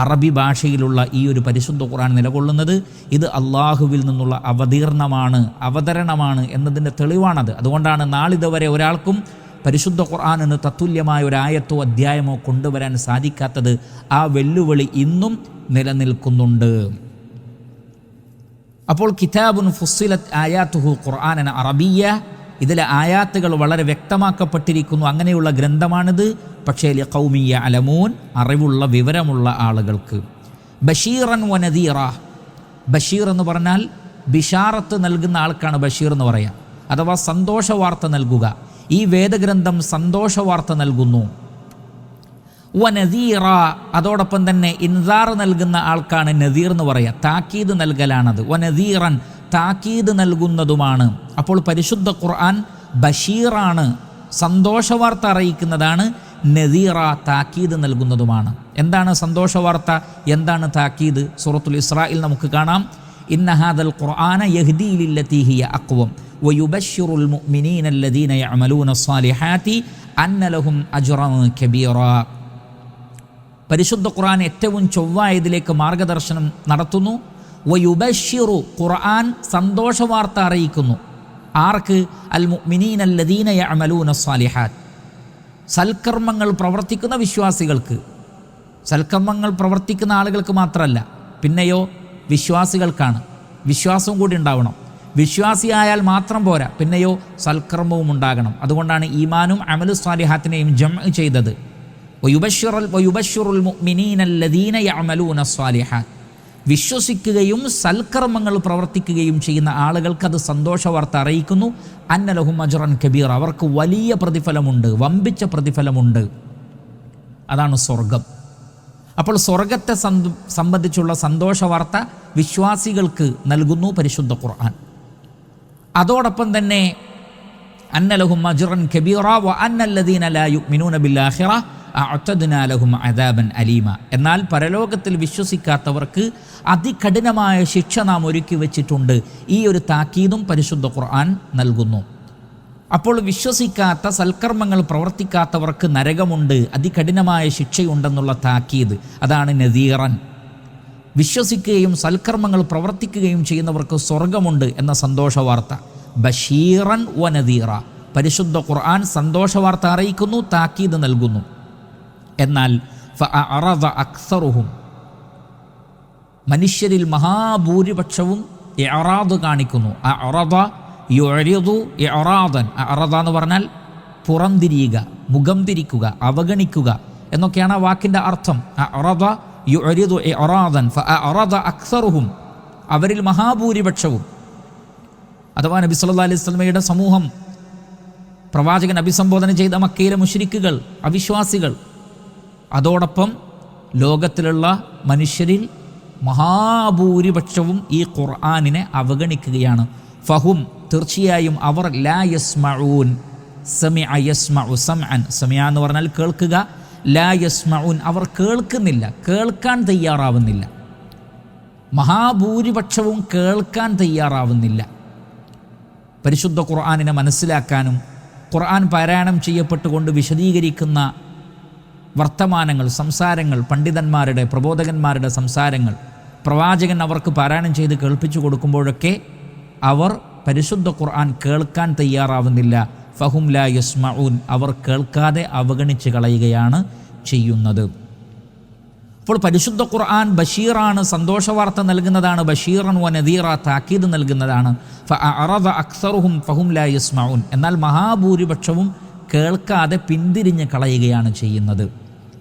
അറബി ഭാഷയിലുള്ള ഈ ഒരു പരിശുദ്ധ ഖുർആൻ നിലകൊള്ളുന്നത്. ഇത് അള്ളാഹുവിൽ നിന്നുള്ള അവതരണമാണ് എന്നതിൻ്റെ തെളിവാണത്. അതുകൊണ്ടാണ് നാളിതുവരെ ഒരാൾക്കും പരിശുദ്ധ ഖുർആനിന് തത്തുല്യമായ ഒരായത്തോ അധ്യായമോ കൊണ്ടുവരാൻ സാധിക്കാത്തത്. ആ വെല്ലുവിളി ഇന്നും നിലനിൽക്കുന്നുണ്ട്. അപ്പോൾ കിതാബുൻ ഫുസ്സിലത് ആയാത്തുഹു ഖുർആനൻ അറബിയ്യ, ഇതിലെ ആയാത്തുകൾ വളരെ വ്യക്തമാക്കപ്പെട്ടിരിക്കുന്നു. അങ്ങനെയുള്ള ഗ്രന്ഥമാണിത്. പക്ഷേ ലിഖൗമി യഅലമൂൻ, അറിവുള്ള വിവരമുള്ള ആളുകൾക്ക്. ബഷീറൻ വനദീറ, ബഷീർ എന്ന് പറഞ്ഞാൽ ബിഷാറത്ത് നൽകുന്ന ആൾക്കാണ് ബഷീർ എന്ന് പറയാം, അഥവാ സന്തോഷ വാർത്ത നൽകുക. ഈ വേദഗ്രന്ഥം സന്തോഷ വാർത്ത നൽകുന്നു. വനദീറ, അതോടൊപ്പം തന്നെ ഇൻസാർ നൽകുന്ന ആൾക്കാണ് നദീർ എന്ന് പറയുക, താക്കീത് നൽകലാണത്. വനദീറൻ, താക്കീത് നൽകുന്നതുമാണ്. അപ്പോൾ പരിശുദ്ധ ഖുർആൻ ബഷീറാണ്, സന്തോഷവാർത്ത അറിയിക്കുന്നതാണ്. നദീറ, താക്കീത് നൽകുന്നതുമാണ്. എന്താണ് സന്തോഷവാർത്ത, എന്താണ് താക്കീത്? സൂറത്തുൽ ഇസ്രായിൽ നമുക്ക് കാണാം, ഇന്ന ഹാദൽ ഖുർആന യഹ്ദീ ലില്ലതീ ഹിയ അഖ്വം വയുബശ്ശിറുൽ മുഅ്മിനീന അല്ലദീന യഅമലൂന സ്സാലിഹാത്തി അന്ന ലഹും അജ്റൻ കബീറ. പരിശുദ്ധ ഖുർആൻ ഏറ്റവും ചൊവ്വായതിലേക്ക് മാർഗദർശനം നടത്തുന്നു. വയുബശ്ശിറു, ഖുർആൻ സന്തോഷവാർത്ത അറിയിക്കുന്നു. ആർക്ക്? അൽ മുഅ്മിനീന അല്ലദീന യഅമലൂന സ്സാലിഹാത്ത്, സൽക്കർമ്മങ്ങൾ പ്രവർത്തിക്കുന്ന വിശ്വാസികൾക്ക്. സൽക്കർമ്മങ്ങൾ പ്രവർത്തിക്കുന്ന ആളുകൾക്ക് മാത്രമല്ല, പിന്നെയോ വിശ്വാസികൾക്കാണ്. വിശ്വാസവും കൂടി ഉണ്ടാവണം. വിശ്വാസിയായാൽ മാത്രം പോരാ, പിന്നെയോ സൽക്കർമ്മവും ഉണ്ടാകണം. അതുകൊണ്ടാണ് ഈമാനും അമലു സ്വാലിഹാത്തിനെയും ജംഅ് ചെയ്തത്. വയുബശ്ശിറുൽ മുഅ്മിനീന അല്ലദീന യഅമലൂന സ്വാലിഹാത്ത്, വിശ്വസിക്കുകയും സൽക്കർമ്മങ്ങൾ പ്രവർത്തിക്കുകയും ചെയ്യുന്ന ആളുകൾക്ക് അത് സന്തോഷവാർത്ത അറിയിക്കുന്നു. അന്ന ലഹും അജ്റൻ കബീറ, അവർക്ക് വലിയ പ്രതിഫലമുണ്ട്, വമ്പിച്ച പ്രതിഫലമുണ്ട്. അതാണ് സ്വർഗം. അപ്പോൾ സ്വർഗത്തെ സംബന്ധിച്ചുള്ള സന്തോഷവാർത്ത വിശ്വാസികൾക്ക് നൽകുന്നു പരിശുദ്ധ ഖുർആൻ. അതോടൊപ്പം തന്നെ അന്ന ലഹും അജ്റൻ കബീറ വ അന്നല്ലദീന ലാ യുഅ്മിനൂന ബിൽ ആഖിറ അഅ്തദ്നാ ലഹും അദാബൻ അലീമ. എന്നാൽ പരലോകത്തിൽ വിശ്വസിക്കാത്തവർക്ക് അതികഠിനമായ ശിക്ഷ നാം ഒരുക്കി വച്ചിട്ടുണ്ട്. ഈ ഒരു താക്കീതും പരിശുദ്ധ ഖുർആൻ നൽകുന്നു. അപ്പോൾ വിശ്വസിക്കാത്ത സൽക്കർമ്മങ്ങൾ പ്രവർത്തിക്കാത്തവർക്ക് നരകമുണ്ട്, അതികഠിനമായ ശിക്ഷയുണ്ടെന്നുള്ള താക്കീത്, അതാണ് നദീറൻ. വിശ്വസിക്കുകയും സൽക്കർമ്മങ്ങൾ പ്രവർത്തിക്കുകയും ചെയ്യുന്നവർക്ക് സ്വർഗമുണ്ട് എന്ന സന്തോഷവാർത്ത. ബഷീറൻ വ നദീറ, പരിശുദ്ധ ഖുർആൻ സന്തോഷവാർത്ത അറിയിക്കുന്നു, താക്കീത് നൽകുന്നു. എന്നാൽ ഫഅറദ അക്സറുഹും, മനുഷ്യരിൽ മഹാഭൂരിപക്ഷവും ഇഅറാദ് കാണിക്കുന്നു. അറദ യുഅരിദു ഇഅറാദൻ, അറദ എന്ന് പറഞ്ഞാൽ പുറംതിരിയുക, മുഖം തിരിക്കുക, അവഗണിക്കുക എന്നൊക്കെയാണ് ആ വാക്കിൻ്റെ അർത്ഥം. അറദ യുഅരിദു ഇഅറാദൻ ഫഅറദ അക്സറുഹും, അവരിൽ മഹാഭൂരിപക്ഷവും. അഥവാ നബി സല്ലല്ലാഹു അലൈഹി വസല്ലമയുടെ സമൂഹം, പ്രവാചകൻ അഭിസംബോധന ചെയ്ത മക്കയിലെ മുശ്രിക്കുകൾ, അവിശ്വാസികൾ, അതോടൊപ്പം ലോകത്തിലുള്ള മനുഷ്യരിൽ മഹാഭൂരിപക്ഷവും ഈ ഖുർആനിനെ അവഗണിക്കുകയാണ്. ഫഹും, തീർച്ചയായും അവർ ലാ യസ്മഊൻ, സമിഅ യസ്മഉ സമഅൻ, സമിഅ എന്ന് പറഞ്ഞാൽ കേൾക്കുക, ലാ യസ്മഊൻ അവർ കേൾക്കുന്നില്ല, കേൾക്കാൻ തയ്യാറാവുന്നില്ല. മഹാഭൂരിപക്ഷവും കേൾക്കാൻ തയ്യാറാവുന്നില്ല. പരിശുദ്ധ ഖുർആനിനെ മനസ്സിലാക്കാനും ഖുർആൻ പാരായണം ചെയ്യപ്പെട്ടുകൊണ്ട് വിശദീകരിക്കുന്ന വർത്തമാനങ്ങൾ, സംസാരങ്ങൾ, പണ്ഡിതന്മാരുടെ, പ്രബോധകന്മാരുടെ സംസാരങ്ങൾ, പ്രവാചകൻ അവർക്ക് പാരായണം ചെയ്ത് കേൾപ്പിച്ചു കൊടുക്കുമ്പോഴൊക്കെ അവർ പരിശുദ്ധ ഖുർആൻ കേൾക്കാൻ തയ്യാറാവുന്നില്ല. ഫഹും ലാ യസ്മഊൻ, അവർ കേൾക്കാതെ അവഗണിച്ച് കളയുകയാണ് ചെയ്യുന്നത്. അപ്പോൾ പരിശുദ്ധ ഖുർആൻ ബഷീറാണ്, സന്തോഷവാർത്ത നൽകുന്നതാണ്. ബഷീറൻ വ നദീറ, താക്കീത് നൽകുന്നതാണ്. ഫഅറദ അക്സറുഹും ഫഹും ലാ യസ്മഊൻ, എന്നാൽ മഹാഭൂരിപക്ഷവും കേൾക്കാതെ പിന്തിരിഞ്ഞ് കളയുകയാണ് ചെയ്യുന്നത്.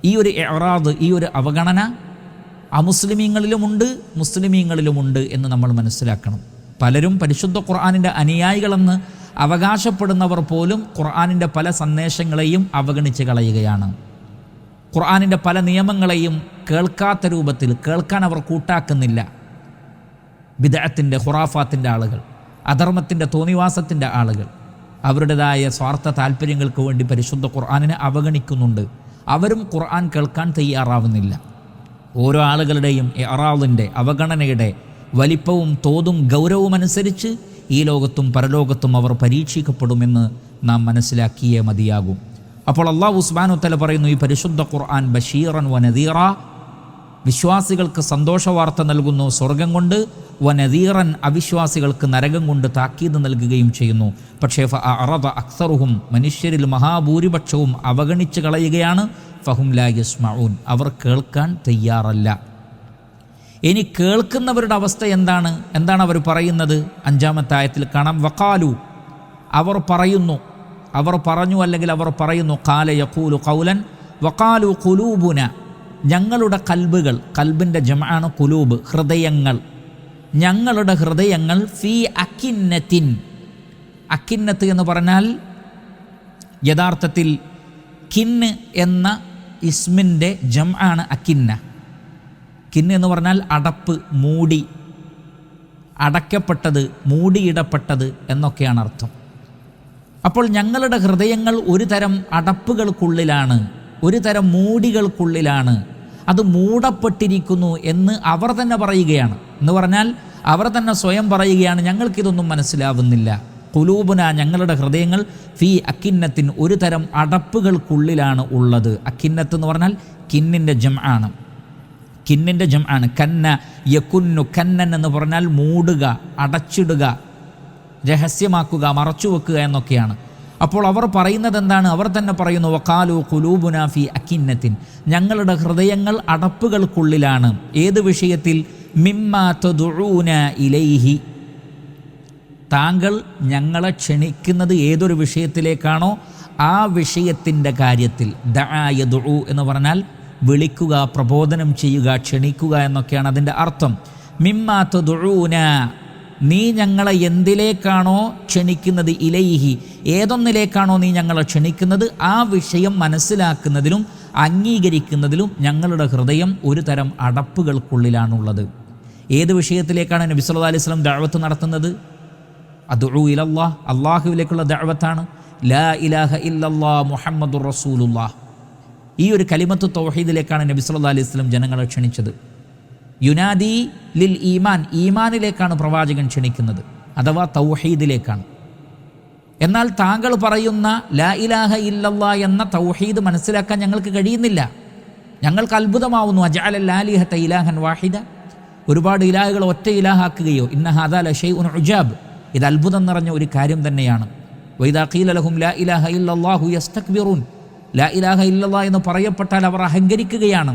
ഈ ഒരു ഇഅറാദ്, ഈ ഒരു അവഗണന അമുസ്ലിമീങ്ങളിലുമുണ്ട്, മുസ്ലിമീങ്ങളിലുമുണ്ട് എന്ന് നമ്മൾ മനസ്സിലാക്കണം. പലരും പരിശുദ്ധ ഖുർആനിൻ്റെ അനുയായികളെന്ന് അവകാശപ്പെടുന്നവർ പോലും ഖുർആനിൻ്റെ പല സന്ദേശങ്ങളെയും അവഗണിച്ച് കളയുകയാണ്. ഖുർആനിൻ്റെ പല നിയമങ്ങളെയും കേൾക്കാത്ത രൂപത്തിൽ കേൾക്കാൻ അവർ കൂട്ടാക്കുന്നില്ല. ബിദ്അത്തിൻ്റെ, ഖുറാഫാത്തിൻ്റെ ആളുകൾ, അധർമ്മത്തിൻ്റെ, തോന്നിവാസത്തിൻ്റെ ആളുകൾ അവരുടേതായ സ്വാർത്ഥ താല്പര്യങ്ങൾക്ക് വേണ്ടി പരിശുദ്ധ ഖുർആനിനെ അവഗണിക്കുന്നുണ്ട്. അവരും ഖുർആൻ കേൾക്കാൻ തയ്യാറാവുന്നില്ല. ഓരോ ആളുകളുടെയും ഇഅറാദിൻ്റെ, അവഗണനയുടെ വലിപ്പവും തോതും ഗൗരവവും അനുസരിച്ച് ഈ ലോകത്തും പരലോകത്തും അവർ പരീക്ഷിക്കപ്പെടുമെന്ന് നാം മനസ്സിലാക്കിയേ മതിയാകും. അപ്പോൾ അല്ലാഹു സുബ്ഹാനഹു വ തആല പറയുന്നു, ഈ പരിശുദ്ധ ഖുർആൻ ബഷീറൻ വ നദീറ, വിശ്വാസികൾക്ക് സന്തോഷവാർത്ത നൽകുന്നു സ്വർഗം കൊണ്ട്, വ നദീറൻ അവിശ്വാസികൾക്ക് നരകം കൊണ്ട് താക്കീത് നൽകുകയും ചെയ്യുന്നു. പക്ഷേ ഫഅറദ അക്സറുഹും, മനുഷ്യരിൽ മഹാഭൂരിപക്ഷവും അവഗണിച്ച് കളയുകയാണ്. ഫഹും ലാ യസ്മഊൻ, അവർ കേൾക്കാൻ തയ്യാറല്ല. ഇനി കേൾക്കുന്നവരുടെ അവസ്ഥ എന്താണ്? എന്താണ് അവർ പറയുന്നത്? 5-ാമത്തെ ആയത്തിൽ കാണാം, വഖാലു, അവർ പറയുന്നു, അവർ പറഞ്ഞു, അല്ലെങ്കിൽ അവർ പറയുന്നു, ഖാല യഖൂലു ഖൗലൻ വഖാലു ഖുലൂബുന, ഞങ്ങളുടെ കൽബുകൾ, കൽബിൻ്റെ ജംആണ് ഖുലൂബ്, ഹൃദയങ്ങൾ, ഞങ്ങളുടെ ഹൃദയങ്ങൾ ഫീ അക്കിന്നത്തിൻ, അക്കിന്നത്ത് എന്ന് പറഞ്ഞാൽ യഥാർത്ഥത്തിൽ കിന്ന് എന്ന ഇസ്മിൻ്റെ ജംആണ് അക്കിന്ന. കിന്ന് എന്ന് പറഞ്ഞാൽ അടപ്പ്, മൂടി, അടയ്ക്കപ്പെട്ടത്, മൂടിയിടപ്പെട്ടത് എന്നൊക്കെയാണ് അർത്ഥം. അപ്പോൾ ഞങ്ങളുടെ ഹൃദയങ്ങൾ ഒരു തരം അടപ്പുകൾക്കുള്ളിലാണ്, ഒരു തരം മൂടികൾക്കുള്ളിലാണ്, അത് മൂടപ്പെട്ടിരിക്കുന്നു എന്ന് അവർ തന്നെ പറയുകയാണ്. എന്ന് പറഞ്ഞാൽ അവർ തന്നെ സ്വയം പറയുകയാണ്, ഞങ്ങൾക്കിതൊന്നും മനസ്സിലാവുന്നില്ല. ഖുലൂബുന, ഞങ്ങളുടെ ഹൃദയങ്ങൾ ഫീ അക്കിന്നത്തിൻ, ഒരു തരം അടപ്പുകൾക്കുള്ളിലാണ് ഉള്ളത്. അക്കിന്നത്ത് എന്ന് പറഞ്ഞാൽ കിന്നിൻ്റെ ജംആണ്, കിന്നിൻ്റെ ജംആണ്. കന്ന യകുന്നു, കന്നൻ എന്ന് പറഞ്ഞാൽ മൂടുക, അടച്ചിടുക, രഹസ്യമാക്കുക, മറച്ചു വെക്കുക എന്നൊക്കെയാണ്. അപ്പോൾ അവർ പറയുന്നത് എന്താണ്? അവർ തന്നെ പറയുന്നു, വഖാലു ഖുലൂബുന ഫീ അക്കിന്നത്തിൻ, ഞങ്ങളുടെ ഹൃദയങ്ങൾ അടപ്പുകൾക്കുള്ളിലാണ്. ഏത് വിഷയത്തിൽ? മിമ്മാ തദുഊന ഇലൈഹി, താങ്കൾ ഞങ്ങളെ ക്ഷണിക്കുന്നത് ഏതൊരു വിഷയത്തിലേക്കാണോ ആ വിഷയത്തിൻ്റെ കാര്യത്തിൽ. ദഅ യദഉ എന്ന് പറഞ്ഞാൽ വിളിക്കുക, പ്രബോധനം ചെയ്യുക, ക്ഷണിക്കുക എന്നൊക്കെയാണ് അതിൻ്റെ അർത്ഥം. മിമ്മാ തദുഊന, നീ ഞങ്ങളെ എന്തിലേക്കാണോ ക്ഷണിക്കുന്നത്, ഇലൈഹി, ഏതൊന്നിലേക്കാണോ നീ ഞങ്ങളെ ക്ഷണിക്കുന്നത് ആ വിഷയം മനസ്സിലാക്കുന്നതിലും അംഗീകരിക്കുന്നതിലും ഞങ്ങളുടെ ഹൃദയം ഒരു തരം അടപ്പുകൾക്കുള്ളിലാണുള്ളത്. ഏത് വിഷയത്തിലേക്കാണ് നബി സല്ലല്ലാഹു അലൈഹി വസല്ലം ദഅവത്ത് നടത്തുന്നത്? അദ്ഉ ഇലല്ലാഹ്, അല്ലാഹുവിലേക്കുള്ള ദഅവത്താണ്. ലാ ഇലാഹ ഇല്ലല്ലാഹ് മുഹമ്മദുർ റസൂലുള്ളാഹ്, ഈ ഒരു കലിമത്ത് തൗഹീദിലേക്കാണ് നബി സല്ലല്ലാഹു അലൈഹി വസല്ലം ജനങ്ങളെ ക്ഷണിച്ചത്. യുനാദി ലിൽ ഈമാൻ, ഈമാനിലേക്കാണ് പ്രവാചകൻ ക്ഷണിക്കുന്നത്, അഥവാ തൗഹീദിലേക്കാണ്. എന്നാൽ താങ്കൾ പറയുന്ന ലാ ഇലാഹ ഇല്ലല്ലാ എന്ന തൗഹീദ് മനസ്സിലാക്കാൻ ഞങ്ങൾക്ക് കഴിയുന്നില്ല. ഞങ്ങൾക്ക് അത്ഭുതമാവുന്നു. അജഅലൽ ആലിഹത ഇലാഹൻ വാഹിദ, ഒരുപാട് ഇലാഹുകൾ ഒറ്റ ഇലാഹാക്കുകയോ. ഇന്ന ഹാദാ ലശൈഉൻ ഉജാബ്, ഇത് അത്ഭുതം നിറഞ്ഞ ഒരു കാര്യം തന്നെയാണ്. വഇദാ ഖീല ലഹും ലാ ഇലാഹ ഇല്ലല്ലാഹു യസ്തക്ബിറൂൻ, ലാ ഇലാഹ ഇല്ലല്ലാ എന്ന് പറയപ്പെട്ടാൽ അവർ അഹങ്കരിക്കുകയാണ്.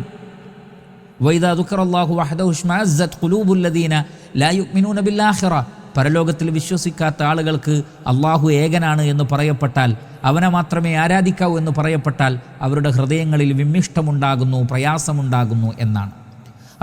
വഇദാ ദുക്കറല്ലാഹു വഹ്ദഹു ഇശ്മഅസ്സത് ഖുലൂബുൽ ലദീന ലാ യുഅ്മിനൂന ബിൽ ആഖിറ, പരലോകത്തിൽ വിശ്വസിക്കാത്ത ആളുകൾക്ക് അള്ളാഹു ഏകനാണ് എന്ന് പറയപ്പെട്ടാൽ, അവനെ മാത്രമേ ആരാധിക്കാവൂ എന്ന് പറയപ്പെട്ടാൽ അവരുടെ ഹൃദയങ്ങളിൽ വിമ്മിഷ്ടമുണ്ടാകുന്നു, പ്രയാസമുണ്ടാകുന്നു എന്നാണ്.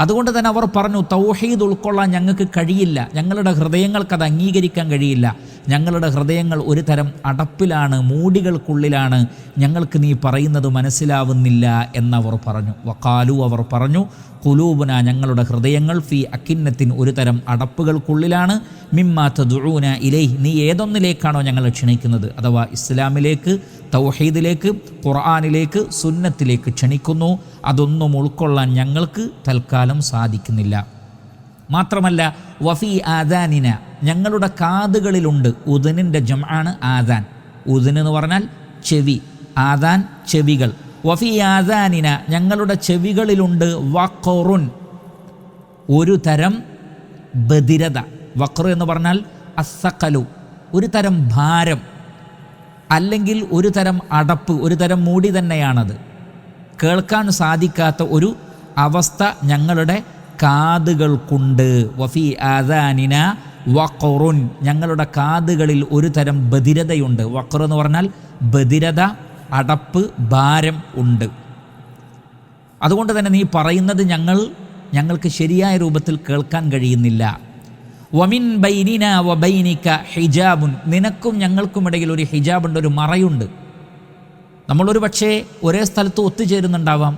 അതുകൊണ്ട് തന്നെ അവർ പറഞ്ഞു, തൗഹീദ് ഉൾക്കൊള്ളാൻ ഞങ്ങൾക്ക് കഴിയില്ല, ഞങ്ങളുടെ ഹൃദയങ്ങൾക്കത് അംഗീകരിക്കാൻ കഴിയില്ല, ഞങ്ങളുടെ ഹൃദയങ്ങൾ ഒരു തരം അടപ്പിലാണ്, മൂടികൾക്കുള്ളിലാണ്, ഞങ്ങൾക്ക് നീ പറയുന്നത് മനസ്സിലാവുന്നില്ല എന്നവർ പറഞ്ഞു. വഖാലു, അവർ പറഞ്ഞു, ഖുലൂബുന, ഞങ്ങളുടെ ഹൃദയങ്ങൾ ഫീ അക്കിന്നത്തിൻ, ഒരു തരം അടപ്പുകൾക്കുള്ളിലാണ്, മിമ്മാ തദ്ഉന ഇലൈഹി, നീ ഏതൊന്നിലേക്കാണോ ഞങ്ങളെ ക്ഷണിക്കുന്നത്, അഥവാ ഇസ്ലാമിലേക്ക്, തൗഹീദിലേക്ക്, ഖുർആനിലേക്ക്, സുന്നത്തിലേക്ക് ക്ഷണിക്കുന്നു, അതൊന്നും ഉൾക്കൊള്ളാൻ ഞങ്ങൾക്ക് തൽക്കാലം സാധിക്കുന്നില്ല. മാത്രമല്ല വഫി ആദാനിന, ഞങ്ങളുടെ കാതുകളിലുണ്ട്. ഉദനിൻ്റെ ജംആണ് ആദാൻ. ഉദൻ എന്ന് പറഞ്ഞാൽ ചെവി, ആദാൻ ചെവികൾ. വഫി ആദാനിന, ഞങ്ങളുടെ ചെവികളിലുണ്ട് വഖറുൻ, ഒരു തരം ബധിരത. വഖർ എന്ന് പറഞ്ഞാൽ അസ്സഖലു, ഒരു തരം ഭാരം, അല്ലെങ്കിൽ ഒരു തരം അടപ്പ്, ഒരു തരം മൂടി തന്നെയാണത്. കേൾക്കാൻ സാധിക്കാത്ത ഒരു അവസ്ഥ ഞങ്ങളുടെ കാതുകൾക്കുണ്ട്. വഫി ആദാനിന വഖറുൻ, ഞങ്ങളുടെ കാതുകളിൽ ഒരു തരം ബധിരതയുണ്ട്. വഖർ എന്ന് പറഞ്ഞാൽ ബധിരത, അടപ്പ്, ഭാരം ഉണ്ട്. അതുകൊണ്ട് തന്നെ നീ പറയുന്നത് ഞങ്ങൾക്ക് ശരിയായ രൂപത്തിൽ കേൾക്കാൻ കഴിയുന്നില്ല. വമിൻ ബൈനിന വബൈനിക ഹിജാബുൻ, നിനക്കും ഞങ്ങൾക്കുമിടയിൽ ഒരു ഹിജാബുണ്ട്, ഒരു മറയുണ്ട്. നമ്മളൊരു പക്ഷേ ഒരേ സ്ഥലത്ത് ഒത്തുചേരുന്നുണ്ടാവാം,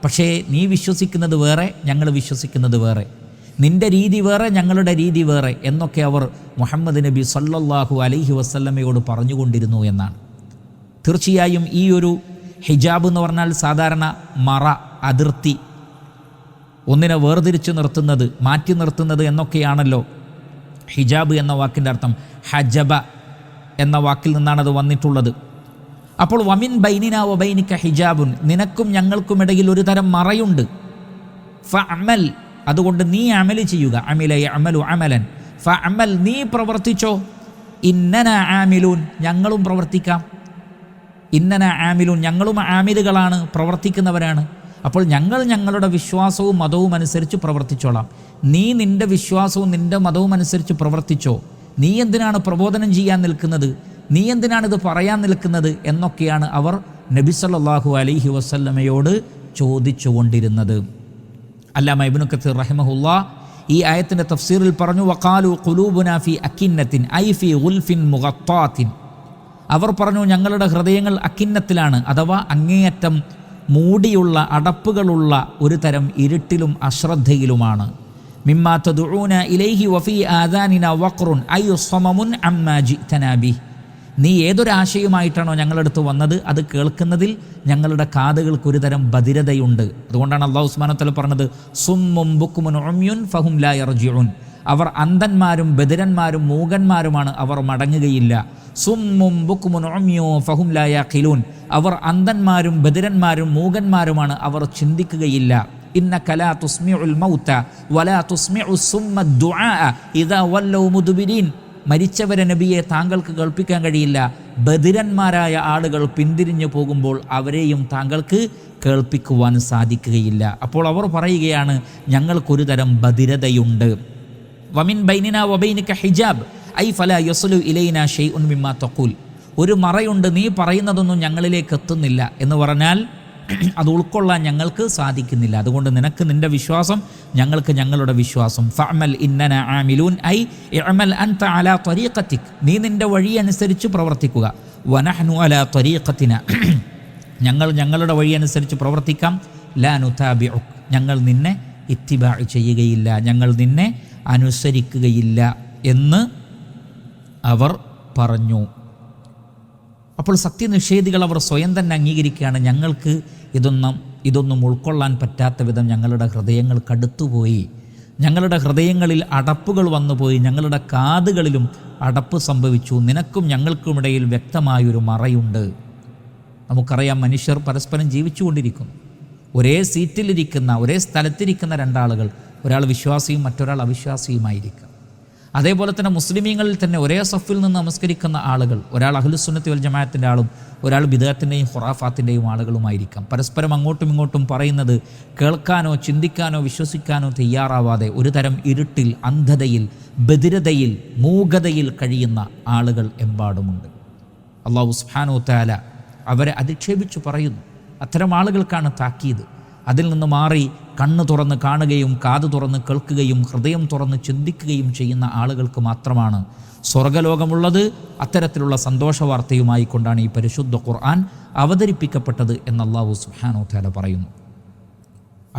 പക്ഷേ നീ വിശ്വസിക്കുന്നത് വേറെ, ഞങ്ങൾ വിശ്വസിക്കുന്നത് വേറെ, നിൻ്റെ രീതി വേറെ, ഞങ്ങളുടെ രീതി വേറെ എന്നൊക്കെ അവർ മുഹമ്മദ് നബി സല്ലല്ലാഹു അലൈഹി വസല്ലമയോട് പറഞ്ഞുകൊണ്ടിരുന്നു എന്നാണ്. തീർച്ചയായും ഈ ഒരു ഹിജാബ് എന്ന് പറഞ്ഞാൽ സാധാരണ മറ, അതിർത്തി, ഒന്നിനെ വേർതിരിച്ചു നിർത്തുന്നത്, മാറ്റി നിർത്തുന്നത് എന്നൊക്കെയാണല്ലോ ഹിജാബ് എന്ന വാക്കിൻ്റെ അർത്ഥം. ഹജബ എന്ന വാക്കിൽ നിന്നാണത് വന്നിട്ടുള്ളത്. അപ്പോൾ വമിൻ ബൈനിന വബൈനിക ഹിജാബുൻ, നിനക്കും ഞങ്ങൾക്കുമിടയിൽ ഒരു തരം മറയുണ്ട്. ഫഅമൽ, അതുകൊണ്ട് നീ അമൽ ചെയ്യുക. അമില യഅമലു അമലൻ, ഫഅമൽ, നീ പ്രവർത്തിച്ചോ. ഇന്നന ആമിലൂൻ, ഞങ്ങളും പ്രവർത്തിക്കാം. ഇന്നന ആമിലൂൻ, ഞങ്ങളും ആമിലുകളാണ്, പ്രവർത്തിക്കുന്നവരാണ്. അപ്പോൾ ഞങ്ങൾ ഞങ്ങളുടെ വിശ്വാസവും മതവും അനുസരിച്ച് പ്രവർത്തിച്ചോളാം. നീ നിൻ്റെ വിശ്വാസവും നിൻ്റെ മതവും അനുസരിച്ച് പ്രവർത്തിച്ചോ. നീ എന്തിനാണ് പ്രബോധനം ചെയ്യാൻ നിൽക്കുന്നത്, നീ എന്തിനാണിത് പറയാൻ നിൽക്കുന്നത് എന്നൊക്കെയാണ് അവർ നബി സല്ലല്ലാഹു അലൈഹി വസല്ലമയോട് ചോദിച്ചു കൊണ്ടിരുന്നത്. അല്ലാമ ഇബ്നു കസീർ റഹിമഹുല്ലാഹ് ഈ ആയത്തിൻ്റെ തഫ്സീറിൽ പറഞ്ഞു, വഖാലു ഖുലൂബുനാ ഫീ അക്കിന്നത്തിൻ ഐ ഫീ ഗുൽഫിൻ മുഗത്താത്തിൻ, അവർ പറഞ്ഞു ഞങ്ങളുടെ ഹൃദയങ്ങൾ അക്കിന്നത്തിലാണ്, അഥവാ അങ്ങേയറ്റം മൂടിയുള്ള, അടപ്പുകളുള്ള ഒരു തരം ഇരുട്ടിലും അശ്രദ്ധയിലുമാണ്. മിമ്മാ തദ്ഉന ഇലൈഹി വഫീ ആദാനിന വഖറുൻ ഐ സമമുൻ അമ്മാ ജിഅ്തനാ ബിഹി, നീ ഏതൊരാശയമായിട്ടാണോ ഞങ്ങളടുത്ത് വന്നത് അത് കേൾക്കുന്നതിൽ ഞങ്ങളുടെ കാതുകൾക്ക് ഒരു തരം ബധിരതയുണ്ട്. അതുകൊണ്ടാണ് അല്ലാഹു സുബ്ഹാനഹു വ തആല പറഞ്ഞത്, സുമ്മുൻ ബുക്മുൻ ഉമ്യുൻ ഫഹും ലാ യർജിഉൻ, അവർ അന്ധന്മാരും ബധിരന്മാരും മൂകന്മാരുമാണ്, അവർ മടങ്ങുകയില്ല. സുമ്മുൻ ബുക്മുൻ ഉമ്യു ഫഹും ലാ യഖിലൂൻ, അവർ അന്ധന്മാരും ബധിരന്മാരും മൂകന്മാരുമാണ്, അവർ ചിന്തിക്കുകയില്ല. ഇന്നക ലാ തുസ്മിഉൽ മൗത വലാ തുസ്മിഉ സുമ്മ ദുആ ഇദാ വല്ലൗ മുദ്ബിരീൻ, മരിച്ചവരെ നബിയെ താങ്കൾക്ക് കേൾപ്പിക്കാൻ കഴിയില്ല, ബധിരന്മാരായ ആളുകൾ പിന്തിരിഞ്ഞു പോകുമ്പോൾ അവരെയും താങ്കൾക്ക് കേൾപ്പിക്കുവാൻ സാധിക്കുകയില്ല. അപ്പോൾ അവർ പറയുകയാണ് ഞങ്ങൾക്കൊരു തരം ബധിരതയുണ്ട്. വമിൻ ബൈനിന വബൈനിക ഹിജാബ് ഐ ഫലാ യസ്ലു ഇലൈനാ ഷൈഉൻ മിമ്മാ തഖൂൽ, ഒരു മറയുണ്ട്, നീ പറയുന്നതൊന്നും ഞങ്ങളിലേക്ക് എത്തുന്നില്ല എന്ന് പറഞ്ഞാൽ അത് ഉൾക്കൊള്ളാൻ ഞങ്ങൾക്ക് സാധിക്കുന്നില്ല. അതുകൊണ്ട് നിനക്ക് നിൻ്റെ വിശ്വാസം, ഞങ്ങൾക്ക് ഞങ്ങളുടെ വിശ്വാസം. ഫഅമൽ ഇന്നന ആമിലൂൻ ഐ ഇഅമൽ അൻത അലാ ത്വരീഖതിക്, നീ നിൻ്റെ വഴി അനുസരിച്ച് പ്രവർത്തിക്കുക. വനഹ്നു അലാ ത്വരീഖതിന, ഞങ്ങൾ ഞങ്ങളുടെ വഴി അനുസരിച്ച് പ്രവർത്തിക്കാം. ലാ നുതാബിഉ, ഞങ്ങൾ നിന്നെ ഇത്തിബാ ചെയ്യുകയില്ല, ഞങ്ങൾ നിന്നെ അനുസരിക്കുകയില്ല എന്ന് അവർ പറഞ്ഞു. അപ്പോൾ സത്യനിഷേധികൾ അവർ സ്വയം തന്നെ അംഗീകരിക്കുകയാണ്, ഞങ്ങൾക്ക് ഇതൊന്നും ഉൾക്കൊള്ളാൻ പറ്റാത്ത വിധം ഞങ്ങളുടെ ഹൃദയങ്ങൾ കടുത്തുപോയി, ഞങ്ങളുടെ ഹൃദയങ്ങളിൽ അടപ്പുകൾ വന്നുപോയി, ഞങ്ങളുടെ കാതുകളിലും അടപ്പ് സംഭവിച്ചു, നിനക്കും ഞങ്ങൾക്കുമിടയിൽ വ്യക്തമായൊരു മറയുണ്ട്. നമുക്കറിയാം, മനുഷ്യർ പരസ്പരം ജീവിച്ചുകൊണ്ടിരിക്കുന്നു. ഒരേ സീറ്റിലിരിക്കുന്ന, ഒരേ സ്ഥലത്തിരിക്കുന്ന രണ്ടാളുകൾ, ഒരാൾ വിശ്വാസിയും മറ്റൊരാൾ അവിശ്വാസിയുമായിരിക്കാം. അതേപോലെ തന്നെ മുസ്ലിമീങ്ങളിൽ തന്നെ ഒരേ സഫിൽ നിന്ന് നമസ്കരിക്കുന്ന ആളുകൾ, ഒരാൾ അഹ്ലുസുന്നത്തി വൽ ജമാഅത്തിൻ്റെ ആളും ഒരാൾ ബിദ്അത്തിൻ്റെയും ഖുറാഫാത്തിൻ്റെയും ആളുകളുമായിരിക്കാം. പരസ്പരം അങ്ങോട്ടും ഇങ്ങോട്ടും പറയുന്നത് കേൾക്കാനോ ചിന്തിക്കാനോ വിശ്വസിക്കാനോ തയ്യാറാവാതെ ഒരു തരം ഇരുട്ടിൽ, അന്ധതയിൽ, ബധിരതയിൽ, മൂകതയിൽ കഴിയുന്ന ആളുകൾ എമ്പാടുമുണ്ട്. അല്ലാഹു സുബ്ഹാനഹു തആല അവരെ അധിക്ഷേപിച്ചു പറയുന്നു. അത്തരം ആളുകൾക്കാണ് താക്കീത്. അതിൽ നിന്ന് മാറി കണ്ണ് തുറന്ന് കാണുകയും കാത് തുറന്ന് കേൾക്കുകയും ഹൃദയം തുറന്ന് ചിന്തിക്കുകയും ചെയ്യുന്ന ആളുകൾക്ക് മാത്രമാണ് സ്വർഗലോകമുള്ളത്. അത്തരത്തിലുള്ള സന്തോഷ വാർത്തയുമായി കൊണ്ടാണ് ഈ പരിശുദ്ധ ഖുർആൻ അവതരിപ്പിക്കപ്പെട്ടത് എന്ന് അല്ലാഹു സുബ്ഹാനഹു തആല പറയുന്നു.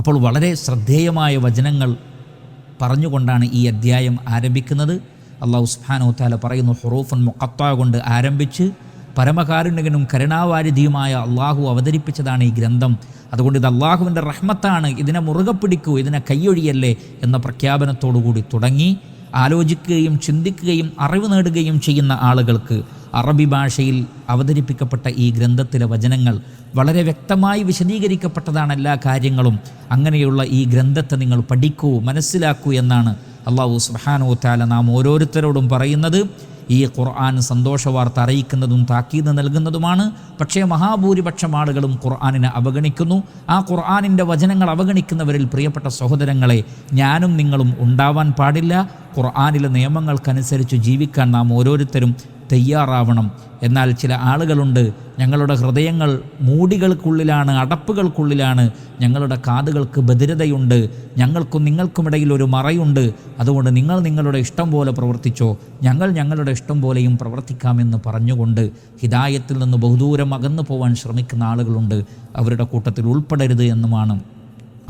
അപ്പോൾ വളരെ ശ്രദ്ധേയമായ വചനങ്ങൾ പറഞ്ഞുകൊണ്ടാണ് ഈ അധ്യായം ആരംഭിക്കുന്നത്. അല്ലാഹു സുബ്ഹാനഹു തആല പറയുന്നു, ഹുറൂഫുൻ മുഖത്താ കൊണ്ട് ആരംഭിച്ച് പരമകാരുണ്യകനും കരുണാവാരിധിയുമായ അള്ളാഹു അവതരിപ്പിച്ചതാണ് ഈ ഗ്രന്ഥം. അതുകൊണ്ട് ഇത് അള്ളാഹുവിൻ്റെ റഹ്മത്താണ്, ഇതിനെ മുറുകെ പിടിക്കൂ, ഇതിനെ കൈയൊഴിയല്ലേ എന്ന പ്രഖ്യാപനത്തോടുകൂടി തുടങ്ങി ആലോചിക്കുകയും ചിന്തിക്കുകയും അറിവ് നേടുകയും ചെയ്യുന്ന ആളുകൾക്ക് അറബി ഭാഷയിൽ അവതരിപ്പിക്കപ്പെട്ട ഈ ഗ്രന്ഥത്തിലെ വചനങ്ങൾ വളരെ വ്യക്തമായി വിശദീകരിക്കപ്പെട്ടതാണ് എല്ലാ കാര്യങ്ങളും. അങ്ങനെയുള്ള ഈ ഗ്രന്ഥത്തെ നിങ്ങൾ പഠിക്കൂ, മനസ്സിലാക്കൂ എന്നാണ് അല്ലാഹു സുബ്ഹാനഹു തആല നാം ഓരോരുത്തരോടും പറയുന്നത്. ഈ ഖുർആൻ സന്തോഷവാർത്ത അറിയിക്കുന്നതും താക്കീത് നൽകുന്നതുമാണ്. പക്ഷേ മഹാഭൂരിപക്ഷം ആളുകളും ഖുർആനിനെ അവഗണിക്കുന്നു. ആ ഖുർആനിൻ്റെ വചനങ്ങൾ അവഗണിക്കുന്നവരിൽ പ്രിയപ്പെട്ട സഹോദരങ്ങളെ, ഞാനും നിങ്ങളും ഉണ്ടാവാൻ പാടില്ല. ഖുർആനിലെ നിയമങ്ങൾക്കനുസരിച്ച് ജീവിക്കാൻ നാം ഓരോരുത്തരും തയ്യാറാവണം. എന്നാൽ ചില ആളുകളുണ്ട്, ഞങ്ങളുടെ ഹൃദയങ്ങൾ മൂടികൾക്കുള്ളിലാണ്, അടപ്പുകൾക്കുള്ളിലാണ്, ഞങ്ങളുടെ കാതുകൾക്ക് ബധിരതയുണ്ട്, ഞങ്ങൾക്കും നിങ്ങൾക്കുമിടയിൽ ഒരു മറയുണ്ട്, അതുകൊണ്ട് നിങ്ങൾ നിങ്ങളുടെ ഇഷ്ടം പോലെ പ്രവർത്തിച്ചോ, ഞങ്ങൾ ഞങ്ങളുടെ ഇഷ്ടം പോലെയും പ്രവർത്തിക്കാമെന്ന് പറഞ്ഞുകൊണ്ട് ഹിദായത്തിൽ നിന്ന് ബഹുദൂരം അകന്നു പോകാൻ ശ്രമിക്കുന്ന ആളുകളുണ്ട്. അവരുടെ കൂട്ടത്തിൽ ഉൾപ്പെടരുത് എന്നുമാണ്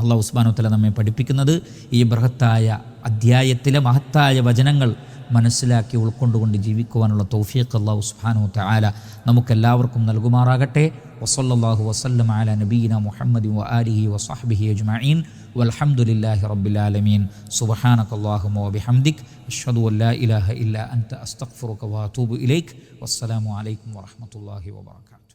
അല്ലാഹു സുബ്ഹാനഹു വ തആല നമ്മെ പഠിപ്പിക്കുന്നത്. ഈ ബൃഹത്തായ അധ്യായത്തിലെ മഹത്തായ വചനങ്ങൾ മനസ്സിലാക്കി ഉൾക്കൊണ്ടുകൊണ്ട് ജീവിക്കുവാനുള്ള തൗഫീഖ് അല്ലാഹു സുബ്ഹാനഹു വ തആല നമുക്കെല്ലാവർക്കും നൽകുമാറാകട്ടെ. വസല്ലല്ലാഹു വസല്ലം അലാ നബിയിന മുഹമ്മദി വ ആലിഹി വസഹ്ബിഹി അജ്മഈൻ വൽഹംദുലില്ലാഹി റബ്ബിൽ ആലമീൻ. സുബ്ഹാനകല്ലാഹുമ്മ വബിഹംദിക് അഷ്ഹദു അൻ ലാ ഇലാഹ ഇല്ലാ അൻത അസ്തഗ്ഫിറുക വ അതൂബു ഇലൈക്. വസ്സലാമു അലൈക്കും വറഹ്മത്തുള്ളാഹി വബറകാതുഹു.